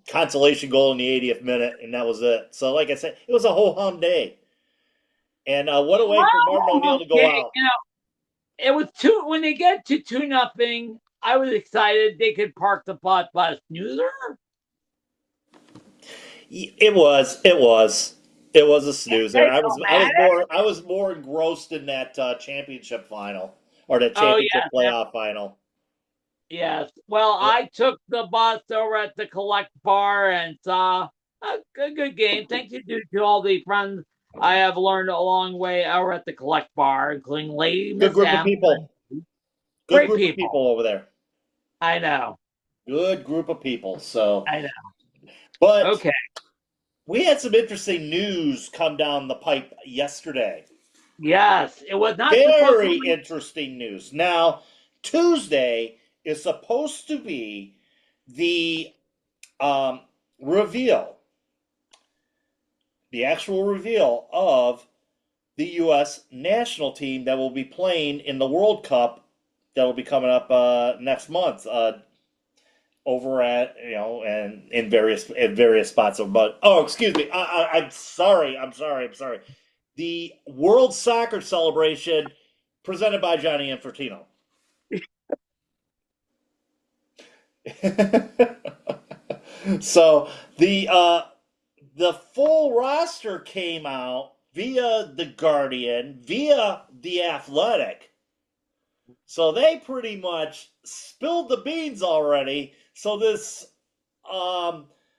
consolation goal in the 80th minute, and that was it. So, like I said, it was a ho-hum day. And what a way for Martin O'Neill to go out.
You know, it was when they get to 2-0, I was excited they could park the putt, but snoozer.
It was a snoozer. I was more engrossed in that championship final or that championship playoff final.
Yes. Well, I took the bus over at the Collect Bar and saw a good game. Thank you to all the friends I have learned along the way over at the Collect Bar, including Lady Miss
Good group of
M.
people.
Great
Good group of people over there.
I know.
Good group of people. So
I know.
But
okay,
we had some interesting news come down the pipe yesterday.
Yes, it was not
very interesting news. Now, Tuesday is supposed to be the reveal, the actual reveal of the U.S. national team that will be playing in the World Cup that will be coming up next month. Over at and in various spots of excuse me, I'm sorry. The World Soccer Celebration presented by Johnny Infantino. So the full roster came out via The Guardian, via The Athletic. So they pretty much spilled the beans already. So this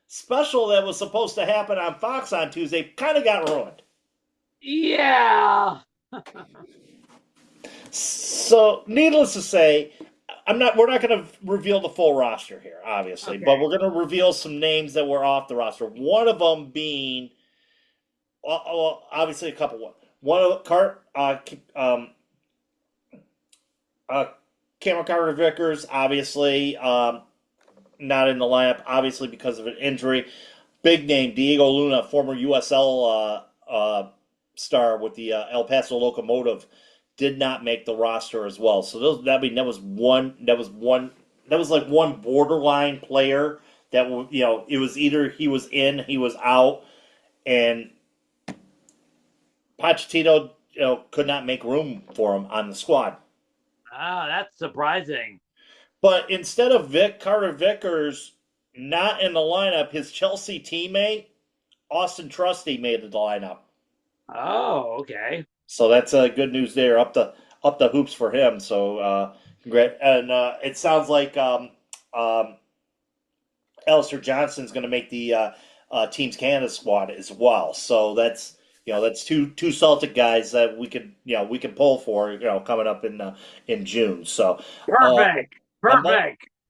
special that was supposed to happen on Fox on Tuesday kind of got ruined.
Yeah.
So, needless to say, we're not going to reveal the full roster here, obviously, but we're going to reveal some names that were off the roster. One of them being, obviously, a couple. One of Cameron Carter-Vickers, obviously, not in the lineup, obviously because of an injury. Big name, Diego Luna, former USL star with the El Paso Locomotive, did not make the roster as well. So that was like one borderline player that it was either he was in, he was out, and Pochettino could not make room for him on the squad.
Ah, that's surprising.
But instead of Carter-Vickers not in the lineup, his Chelsea teammate Austin Trusty made the lineup.
Oh, okay.
So that's good news there. Up the hoops for him. So congrats. And it sounds like Alistair Johnson's going to make the Teams Canada squad as well. So that's two Celtic guys that we could pull for coming up in June. So
perfect.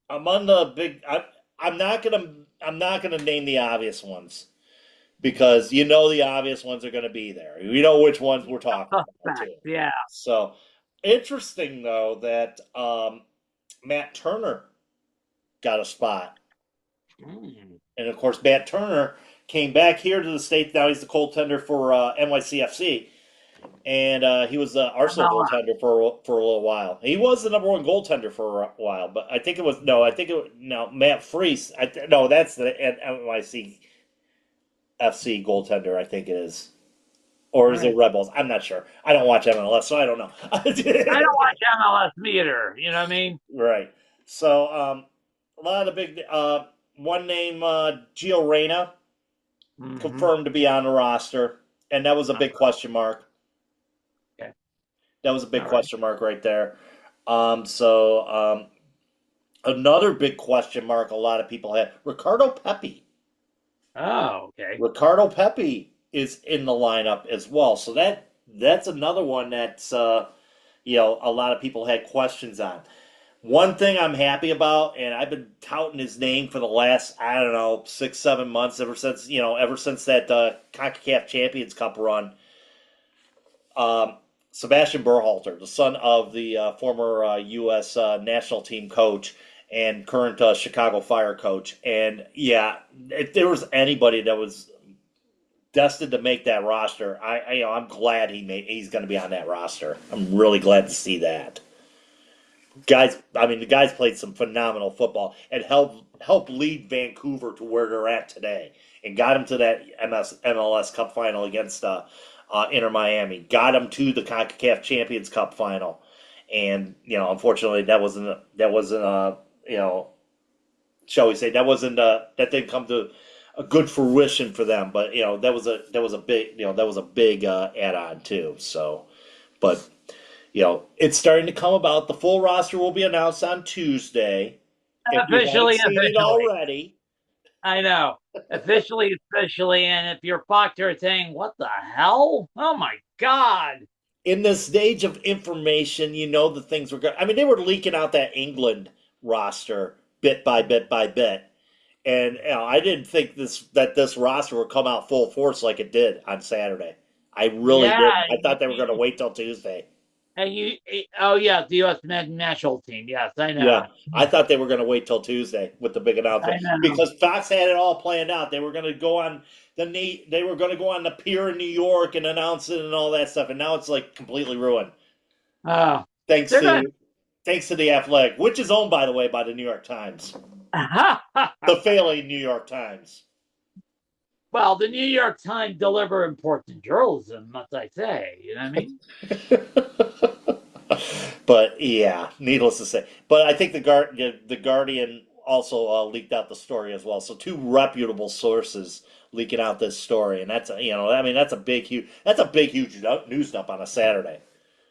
Among the big, I'm not gonna name the obvious ones, because the obvious ones are going to be there. We know which ones we're talking about too.
Yeah.
So interesting though that Matt Turner got a spot, and of course Matt Turner came back here to the States. Now he's the goaltender for NYCFC, and he was the Arsenal goaltender for a little while. He was the number one goaltender for a while, but I think it was Matt Freese. That's the NYC. FC goaltender, I think it is. Or is it Red Bulls? I'm not sure. I don't watch MLS, so I don't know.
I don't watch MLS either. You know what I mean?
Right. So, a lot of big... one name, Gio Reyna, confirmed to be on the roster. And that was a big question mark.
Okay.
That was a big question mark right there. Another big question mark a lot of people had, Ricardo Pepi.
Oh, okay.
Ricardo Pepi is in the lineup as well. So that's another one that's a lot of people had questions on. One thing I'm happy about, and I've been touting his name for the last, I don't know, 6, 7 months, ever since that CONCACAF Champions Cup run. Sebastian Berhalter, the son of the former U.S. national team coach and current Chicago Fire coach. And yeah, if there was anybody that was destined to make that roster, I'm glad he's going to be on that roster. I'm really glad to see that. The guys played some phenomenal football and helped lead Vancouver to where they're at today, and got them to that MLS Cup final against Inter Miami. Got them to the CONCACAF Champions Cup final, and unfortunately, that wasn't shall we say, that didn't come to a good fruition for them. But that was a big add-on too. So, but. It's starting to come about. The full roster will be announced on Tuesday.
Officially.
Already.
I know. Officially. And if you're Proctor saying, what the hell? Oh, my God.
In this stage of information, the things were good. I mean, they were leaking out that England roster bit by bit by bit. And I didn't think that this roster would come out full force like it did on Saturday. I really didn't. I thought they were going to wait till Tuesday.
And the USMNT national team. Yes, I know.
Yeah, I thought they were going to wait till Tuesday with the big announcement because Fox had it all planned out. They were going to go on the pier in New York and announce it and all that stuff, and now it's like completely ruined. Thanks to the Athletic, which is owned, by the way, by the New York Times, the failing New York Times.
Well, the New York Times deliver important journalism, must I say. You know what I mean?
But yeah, needless to say. But I think the Guardian also leaked out the story as well. So two reputable sources leaking out this story, and that's that's a big huge news dump on a Saturday.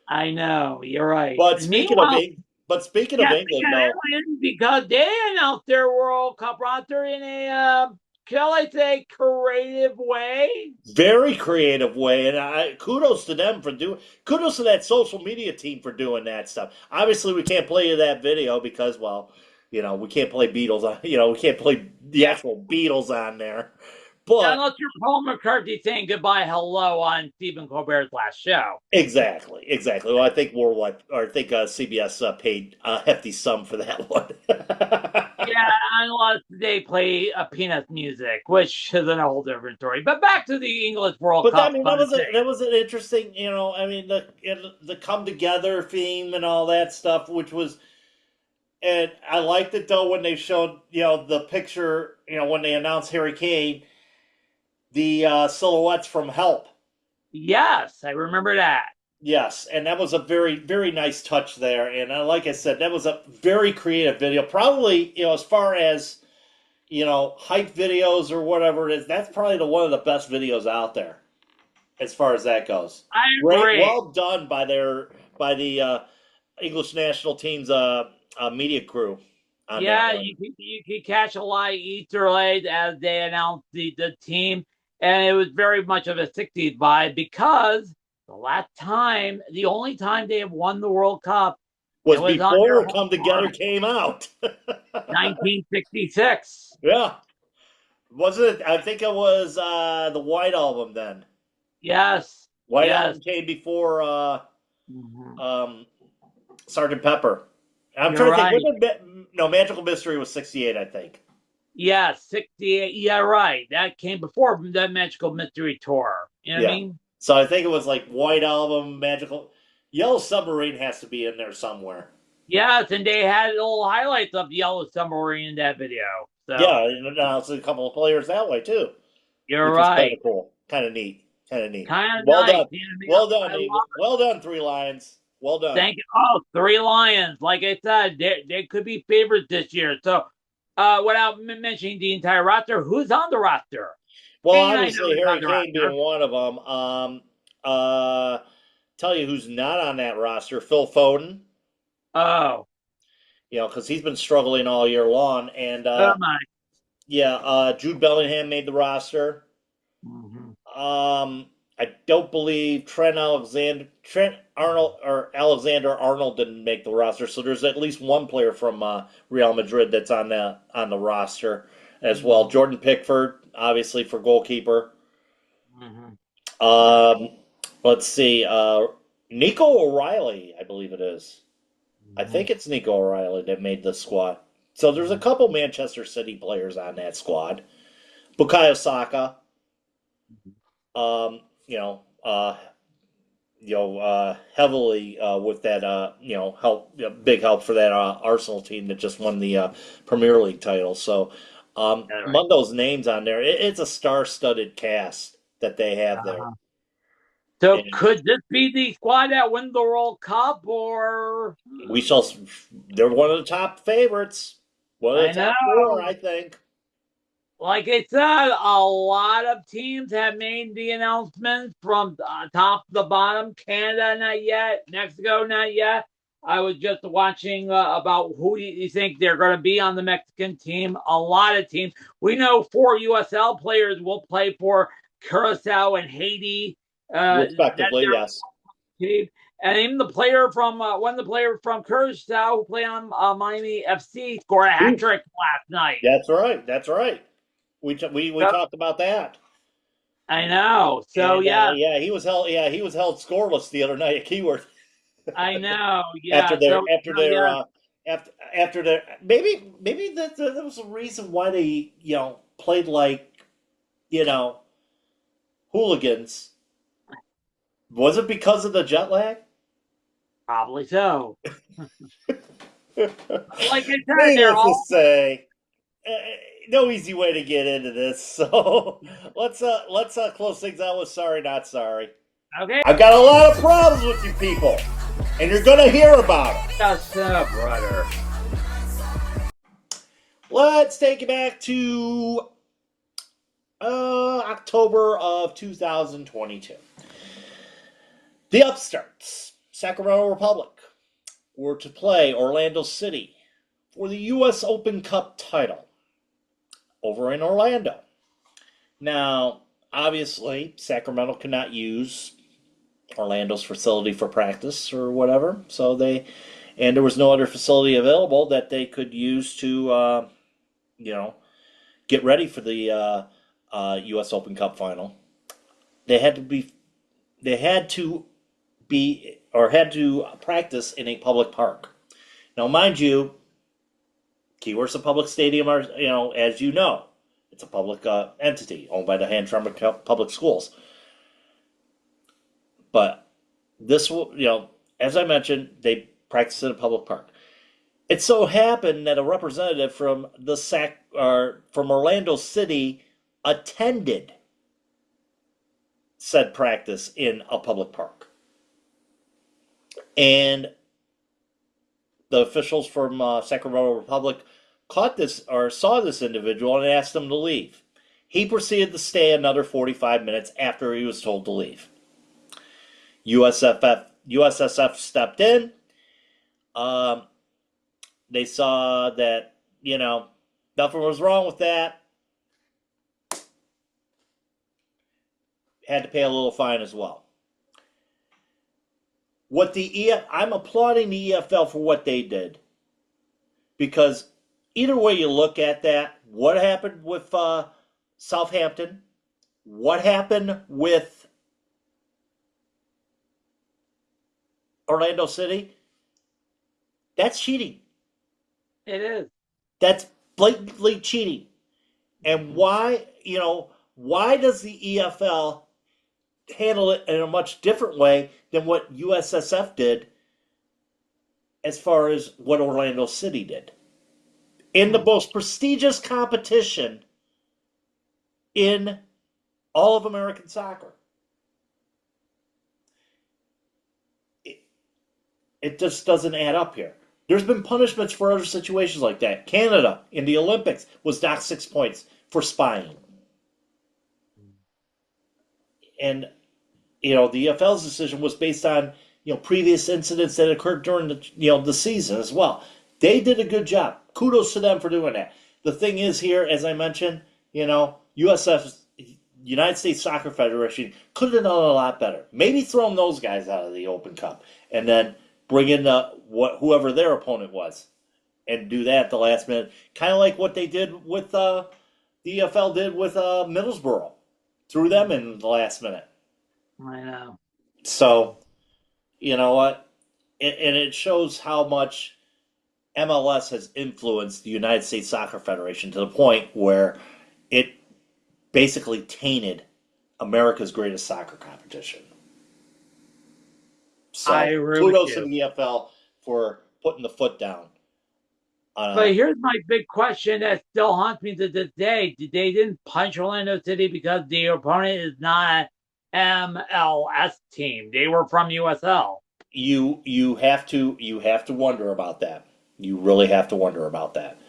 I know, you're right.
But speaking of England, though,
because they announced their World Cup roster in a shall I say, creative way?
Very creative way, and kudos to them kudos to that social media team for doing that stuff. Obviously, we can't play you that video because, we can't play Beatles. We can't play the actual Beatles on there. But
unless you're Paul McCartney saying goodbye, hello on Stephen Colbert's last show.
Exactly. Well, I think CBS paid a hefty sum for that one.
Yeah, unless they play a Peanuts music, which is a whole different story. But back to the English World Cup.
But that was an interesting, the come together theme and all that stuff, which was, and I liked it though when they showed, the picture, when they announced Harry Kane, the silhouettes from Help.
Yes, I remember that.
Yes, and that was a very, very nice touch there. And like I said, that was a very creative video. Probably, as far as, hype videos or whatever it is, that's probably one of the best videos out there as far as that goes.
I agree.
Well done by the English national team's media crew.
Yeah, you could catch a lot of Easter eggs as they announced the team. And it was very much of a 60s vibe because the only time they have won the World Cup
was before Come Together came out.
1966.
Yeah. Wasn't it? I think it was the White Album then.
Yes.
White Album came before Sgt. Pepper. I'm trying to think. Magical Mystery was 68, I think.
Yeah, 68. Yeah, right. That came before that Magical Mystery Tour. You know what I mean?
So I think it was like White Album, Magical. Yellow Submarine has to be in there somewhere.
Yes, and they had little highlights of Yellow Submarine in that video. So.
Yeah, and announced a couple of players that way too.
You're right.
Kind of cool. Kind of neat.
Kind of
well
nice.
Done. Well done, Eagle. Well done, Three Lions. Well done.
Thank you. Oh, Three Lions. Like I said, they could be favorites this year. So, without mentioning the entire roster, who's on the roster?
Well, obviously, Harry Kane being one of them. Tell you who's not on that roster, Phil Foden.
Oh.
Because he's been struggling all year long. And, Jude Bellingham made the roster.
Mm-hmm.
I don't believe Alexander Arnold didn't make the roster. So there's at least one player from Real Madrid that's on the roster as well. Jordan Pickford, obviously for goalkeeper. Let's see, Nico O'Reilly, I believe it is. I think it's Nico O'Reilly that made the squad. So there's a couple Manchester City players on that squad. Bukayo Saka, heavily with that, big help for that Arsenal team that just won the Premier League title. So among those names on there, it's a star-studded cast that they have there.
So could this be the squad that wins the World Cup, or
we shall? They're one of the top favorites. One of the top four, I think.
Like I said, a lot of teams have made the announcements from top to the bottom. Canada, not yet. Mexico, not yet. I was just watching about who you think they're going to be on the Mexican team. A lot of teams. We know 4 USL players will play for Curacao and Haiti.
Respectively, yes.
Team. And even the player from one of the players from Curacao who played on Miami FC scored a hat trick last night.
That's right. That's right. We talked about that.
I know. So
and, he was held scoreless the other night at Keyworth.
I know. Yeah.
After their maybe that was a reason why they played like hooligans. Was it because of the jet lag?
Probably so. Like I said,
needless to say, no easy way to get into this. So let's close things out with sorry, not sorry.
Okay.
I've got a lot of problems with you people, and you're gonna hear about it.
Just brother.
Let's take it back to October of 2022. The upstarts, Sacramento Republic, were to play Orlando City for the U.S. Open Cup title over in Orlando. Now, obviously, Sacramento could not use Orlando's facility for practice or whatever, and there was no other facility available that they could use to, get ready for the U.S. Open Cup final. They had to practice in a public park. Now, mind you, Keyworth's a public stadium, as you know. It's a public entity owned by the Hamtramck Public Schools. But this, as I mentioned, they practiced in a public park. It so happened that a representative from from Orlando City attended said practice in a public park. And the officials from Sacramento Republic saw this individual and asked him to leave. He proceeded to stay another 45 minutes after he was told to leave. USSF stepped in. They saw that, nothing was wrong with that. Had to pay a little fine as well. I'm applauding the EFL for what they did. Because either way you look at that, what happened with Southampton, what happened with Orlando City, that's cheating.
It is.
That's blatantly cheating. And why does the EFL handle it in a much different way than what USSF did as far as what Orlando City did? In the most prestigious competition in all of American soccer. It just doesn't add up here. There's been punishments for other situations like that. Canada in the Olympics was docked 6 points for spying. And, the EFL's decision was based on, previous incidents that occurred during the season as well. They did a good job. Kudos to them for doing that. The thing is here, as I mentioned, USSF United States Soccer Federation could have done a lot better. Maybe thrown those guys out of the Open Cup and then bring in whoever their opponent was and do that at the last minute. Kind of like what they did with the EFL did with Middlesbrough. Threw them in the last minute.
I know.
So, you know what? And it shows how much MLS has influenced the United States Soccer Federation to the point where it basically tainted America's greatest soccer competition. So,
I agree
kudos
with
to
you.
the EFL for putting the foot down.
But here's my big question that still haunts me to this day. They didn't punch Orlando City because the opponent is not an MLS team. They were from USL.
You have to wonder about that. You really have to wonder about that.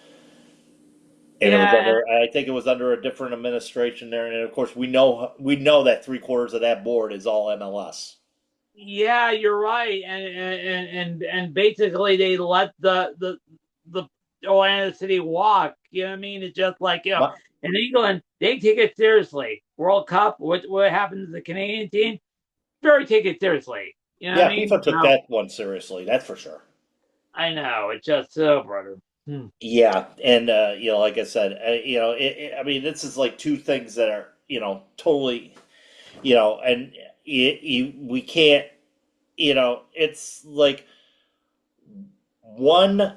And I think it was under a different administration there, and of course we know that 3/4 of that board is all MLS.
Yeah, you're right, and basically they let the Orlando City walk. You know what I mean? It's just like, in England they take it seriously. World Cup, what happened to the Canadian team? Very take it seriously. You know what I mean?
FIFA took that one seriously. That's for sure.
I know. It's just so, brother.
Yeah, and like I said, I mean, this is like two things that are totally, and we can't, it's like one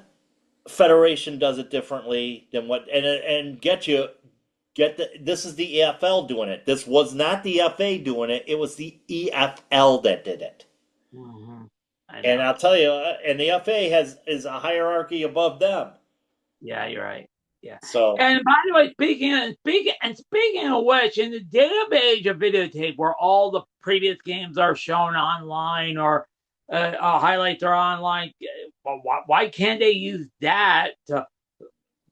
federation does it differently than what, and this is the EFL doing it. This was not the FA doing it. It was the EFL that did it.
Mm-hmm.
And I'll tell you, and the FA is a hierarchy above them.
Yeah, you're right. Yeah.
So,
and by the way, speaking of which, in the day and age of videotape, where all the previous games are shown online or highlights are online, why can't they use that to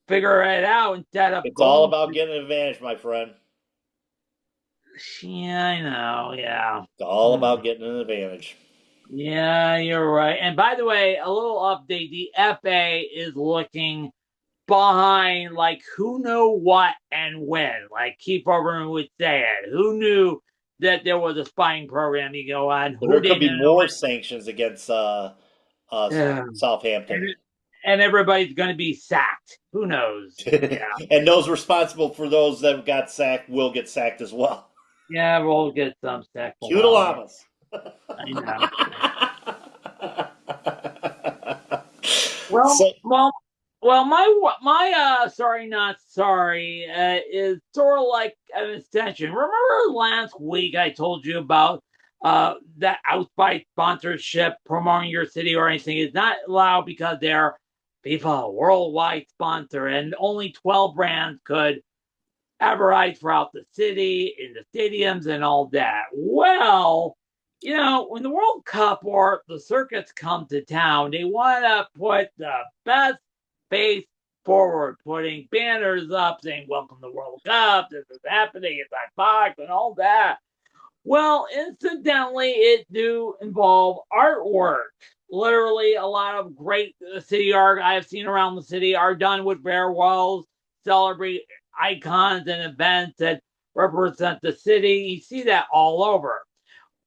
figure it out instead of?
It's all about getting an advantage, my friend.
Yeah, I know. Yeah.
It's all about getting an advantage.
Yeah, you're right. And by the way, a little update: the FA is looking behind, like, who knew what and when. Like Keith Overman would say it. Who knew that there was a spying program you go on?
There could be more sanctions against Southampton.
And everybody's going to be sacked. Who knows? Yeah.
And those responsible for those that got sacked will get sacked as well.
Yeah, we'll get some sacked.
Cue the llamas.
I know. Well, my sorry not sorry is sort of like an extension. Remember last week I told you about that outside sponsorship promoting your city or anything is not allowed because they're FIFA worldwide sponsor and only 12 brands could advertise throughout the city, in the stadiums and all that. Well, when the World Cup or the circuits come to town, they want to put the best face forward, putting banners up saying, "Welcome to the World Cup, this is happening, it's on Fox," and all that. Well, incidentally, it do involve artwork. Literally, a lot of great city art I have seen around the city are done with bare walls, celebrate icons and events that represent the city. You see that all over.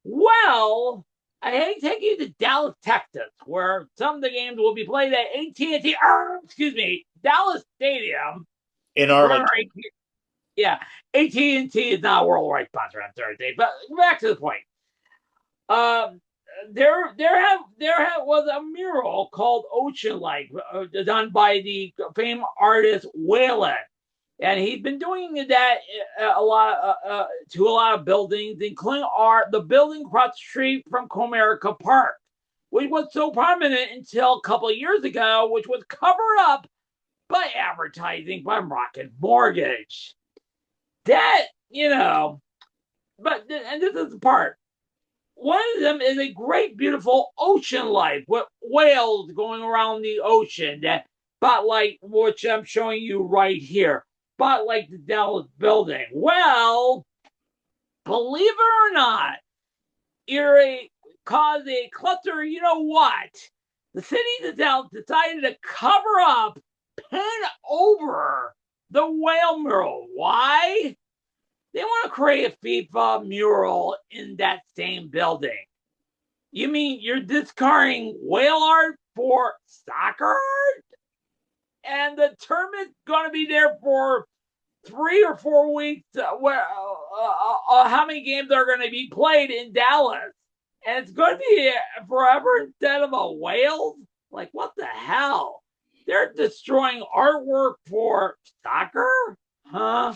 Well, I hate to take you to Dallas, Texas, where some of the games will be played at Dallas Stadium.
In Arlington.
Yeah, AT&T is not a worldwide sponsor on Thursday, but back to the point. There was a mural called Ocean Light done by the famed artist Waylon. And he's been doing that a lot to a lot of buildings, including the building across the street from Comerica Park, which was so prominent until a couple of years ago, which was covered up by advertising by Rocket Mortgage. That, and this is the part. One of them is a great, beautiful ocean light with whales going around the ocean, that spotlight, which I'm showing you right here. Spotlight the Dallas building. Well, believe it or not, it caused a cluster. You know what? The city of Dallas decided to cover up, pin over the whale mural. Why? They want to create a FIFA mural in that same building. You mean you're discarding whale art for soccer art? And the tournament's going to be there for 3 or 4 weeks. How many games are going to be played in Dallas? And it's going to be forever instead of a whale? Like, what the hell? They're destroying artwork for soccer? Huh?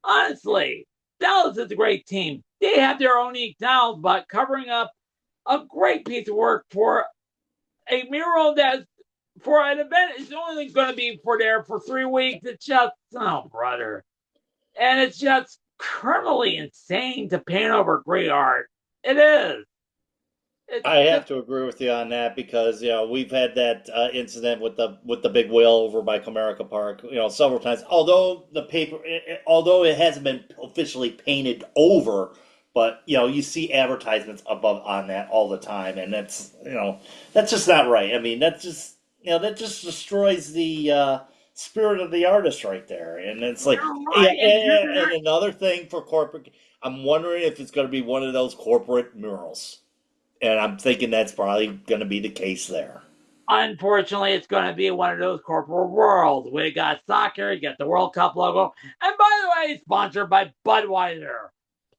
Honestly, Dallas is a great team. They have their own unique styles, but covering up a great piece of work for a mural that's for an event is only going to be for 3 weeks. It's just, oh, brother. And it's just criminally insane to paint over great art. It is.
I have to agree with you on that because we've had that incident with the big whale over by Comerica Park several times. Although although it hasn't been officially painted over, but you see advertisements above on that all the time, and that's just not right. I mean that just destroys the spirit of the artist right there, and it's like and another thing for corporate. I'm wondering if it's going to be one of those corporate murals. And I'm thinking that's probably going to be the case there.
Unfortunately, it's going to be one of those corporate worlds. We got soccer, you got the World Cup logo, and by the way, sponsored by Budweiser.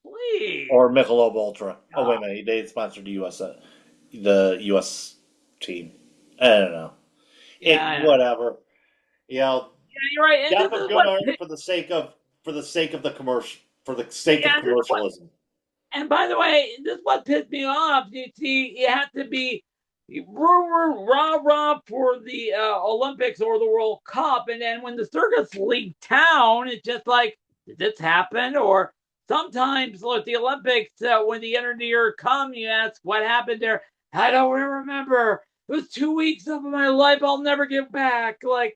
Please.
Or Michelob Ultra. Oh, wait a minute. They sponsored the U.S. team. I don't know. Whatever.
Yeah, you're right.
Got the good art for the sake of the commercial, for the sake of commercialism.
And by the way, this is what pissed me off. You see, you have to be rah-rah for the Olympics or the World Cup. And then when the circus leave town, it's just like, did this happen? Or sometimes, look, the Olympics, when the end of the year come, you ask, what happened there? I don't remember. It was 2 weeks of my life I'll never get back. Like,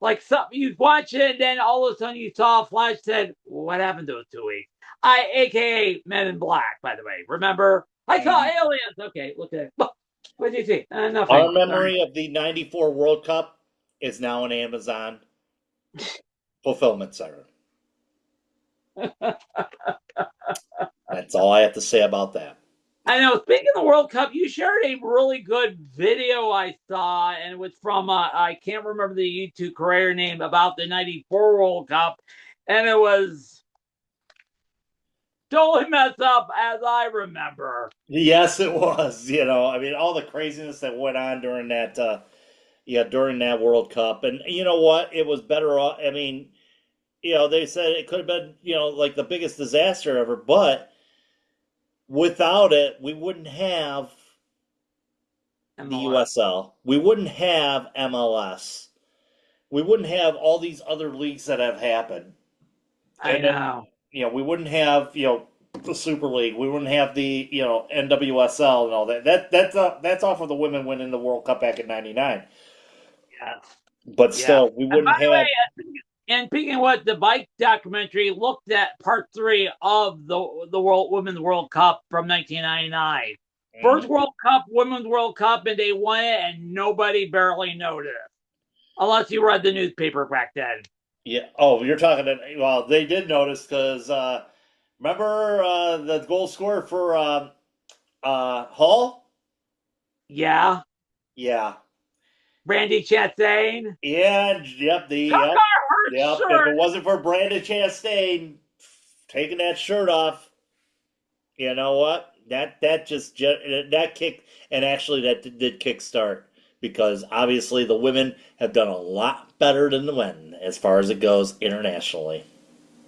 like something you watch it, and then all of a sudden you saw a flash said, what happened to those 2 weeks? AKA Men in Black, by the way. Remember? I saw aliens. Okay, look at it. What did you see? Nothing.
Our memory of the '94 World Cup is now an Amazon fulfillment center. That's all I have to say about that.
I know. Speaking of the World Cup, you shared a really good video I saw, and it was from, I can't remember the YouTube creator name, about the '94 World Cup, and it was totally messed up as I remember.
Yes, it was. I mean, all the craziness that went on during that, during that World Cup, and you know what? It was better off. I mean, they said it could have been, like the biggest disaster ever, but without it, we wouldn't have the USL. We wouldn't have MLS. We wouldn't have all these other leagues that have happened.
I know.
We wouldn't have, the Super League. We wouldn't have the, NWSL and all that. That's off of the women winning the World Cup back in '99.
Yeah.
But still, we wouldn't have.
Way, and speaking of what, the bike documentary looked at part 3 of the Women's World Cup from 1999. First World Cup, Women's World Cup, and they won it, and nobody barely noticed. Unless you read the newspaper back then.
Yeah. Oh, you're talking to, well, they did notice because, remember the goal scorer for Hull?
Yeah.
Yeah.
Randy Chastain?
Yeah, yep. Yep. If it wasn't for Brandon Chastain taking that shirt off, you know what? That kicked, and actually that did kickstart, because obviously the women have done a lot better than the men as far as it goes internationally.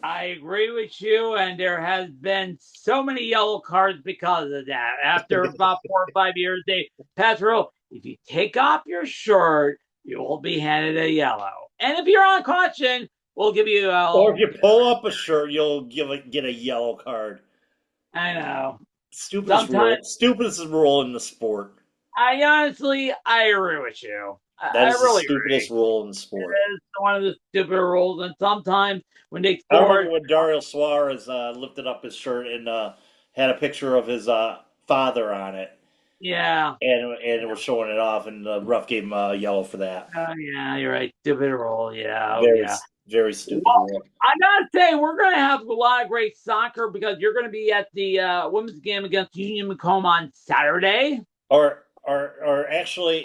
I agree with you, and there has been so many yellow cards because of that. After about 4 or 5 years, they pass a rule. If you take off your shirt, you will be handed a yellow. And if you're on caution, we'll give you a...
Or if you pull up a shirt, you'll get a yellow card.
I know.
Stupidest rule in the sport.
I agree with you.
That is the stupidest rule in the sport.
It is one of the stupid rules, and sometimes when they
I remember when Dario Suarez lifted up his shirt and had a picture of his father on it.
Yeah.
And we're showing it off, and the ref gave him a yellow for that.
Oh, yeah, you're right. Stupid rule, yeah.
Very stupid.
Well, I gotta say, we're gonna have a lot of great soccer because you're gonna be at the women's game against Union Macomb on Saturday.
Or actually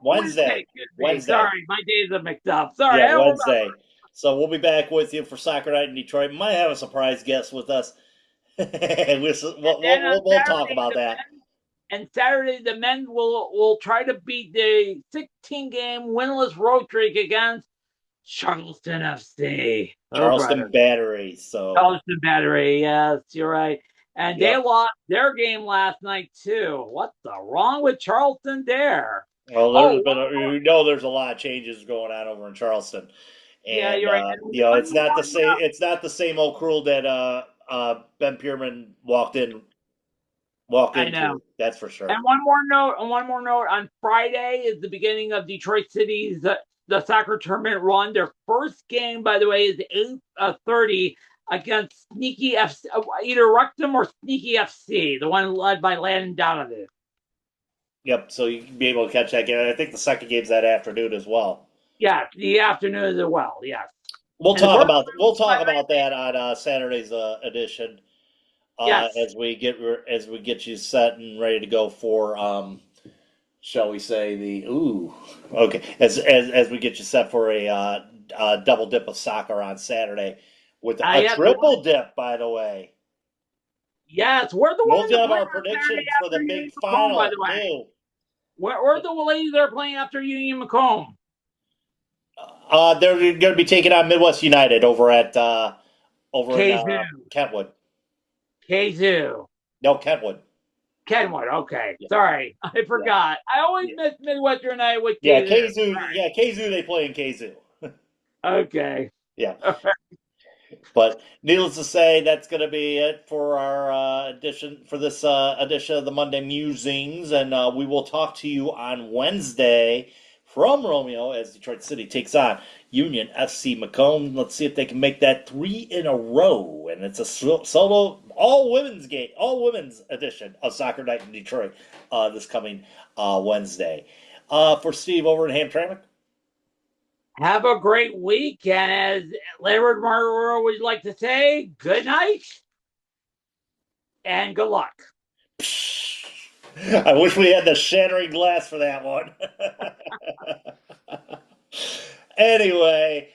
Wednesday. Wednesday.
Sorry, my days are mixed up. Sorry,
Yeah,
I don't
Wednesday.
remember.
So we'll be back with you for Soccer Night in Detroit. Might have a surprise guest with us. We'll talk about that.
And Saturday, the men will try to beat the 16-game winless road streak against Charleston FC.
Charleston Battery. So
Charleston Battery, yes, you're right. And they lost their game last night too. What's wrong with Charleston there?
Well, there's a lot of changes going on over in Charleston. And,
yeah, you're right.
it's not the same. It's not the same old crew that Ben Pierman walked into.
I know.
That's for sure.
And one more note. On Friday is the beginning of Detroit City's the soccer tournament run. Their first game, by the way, is 8:30 against Sneaky FC, either Rectum or Sneaky FC, the one led by Landon Donovan.
Yep. So you can be able to catch that game. I think the second game's that afternoon as well.
Yeah, the afternoon as well. Yes.
We'll talk about that on Saturday's edition.
Yes.
As we get you set and ready to go for shall we say as we get you set for a double dip of soccer on Saturday with a triple dip, by the way.
Yes, we're the ones.
We'll have our predictions for the big final, by the way. Too.
Where are the ladies that are playing after Union Macomb?
They're going to be taking on Midwest United over in Kentwood.
Kazoo.
No, Kentwood.
Kenwood, okay. Yeah. Sorry, I forgot. I always miss Midwestern United with
Kazoo. Yeah, Kazoo. Right. Yeah, Kazoo. They play in Kazoo.
Okay.
Yeah. But needless to say, that's going to be it for our edition of the Monday Musings, and we will talk to you on Wednesday from Romeo as Detroit City takes on Union FC Macomb. Let's see if they can make that 3 in a row, and it's a solo all women's edition of Soccer Night in Detroit this coming Wednesday. For Steve over in Hamtramck.
Have a great week, and as Larry Marlborough would like to say, good night and good luck.
I wish we had the shattering glass for that one. Anyway,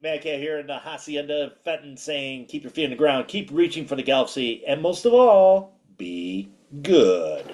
Matt Cat here in the Hacienda of Fenton saying, keep your feet on the ground, keep reaching for the galaxy, and most of all, be good.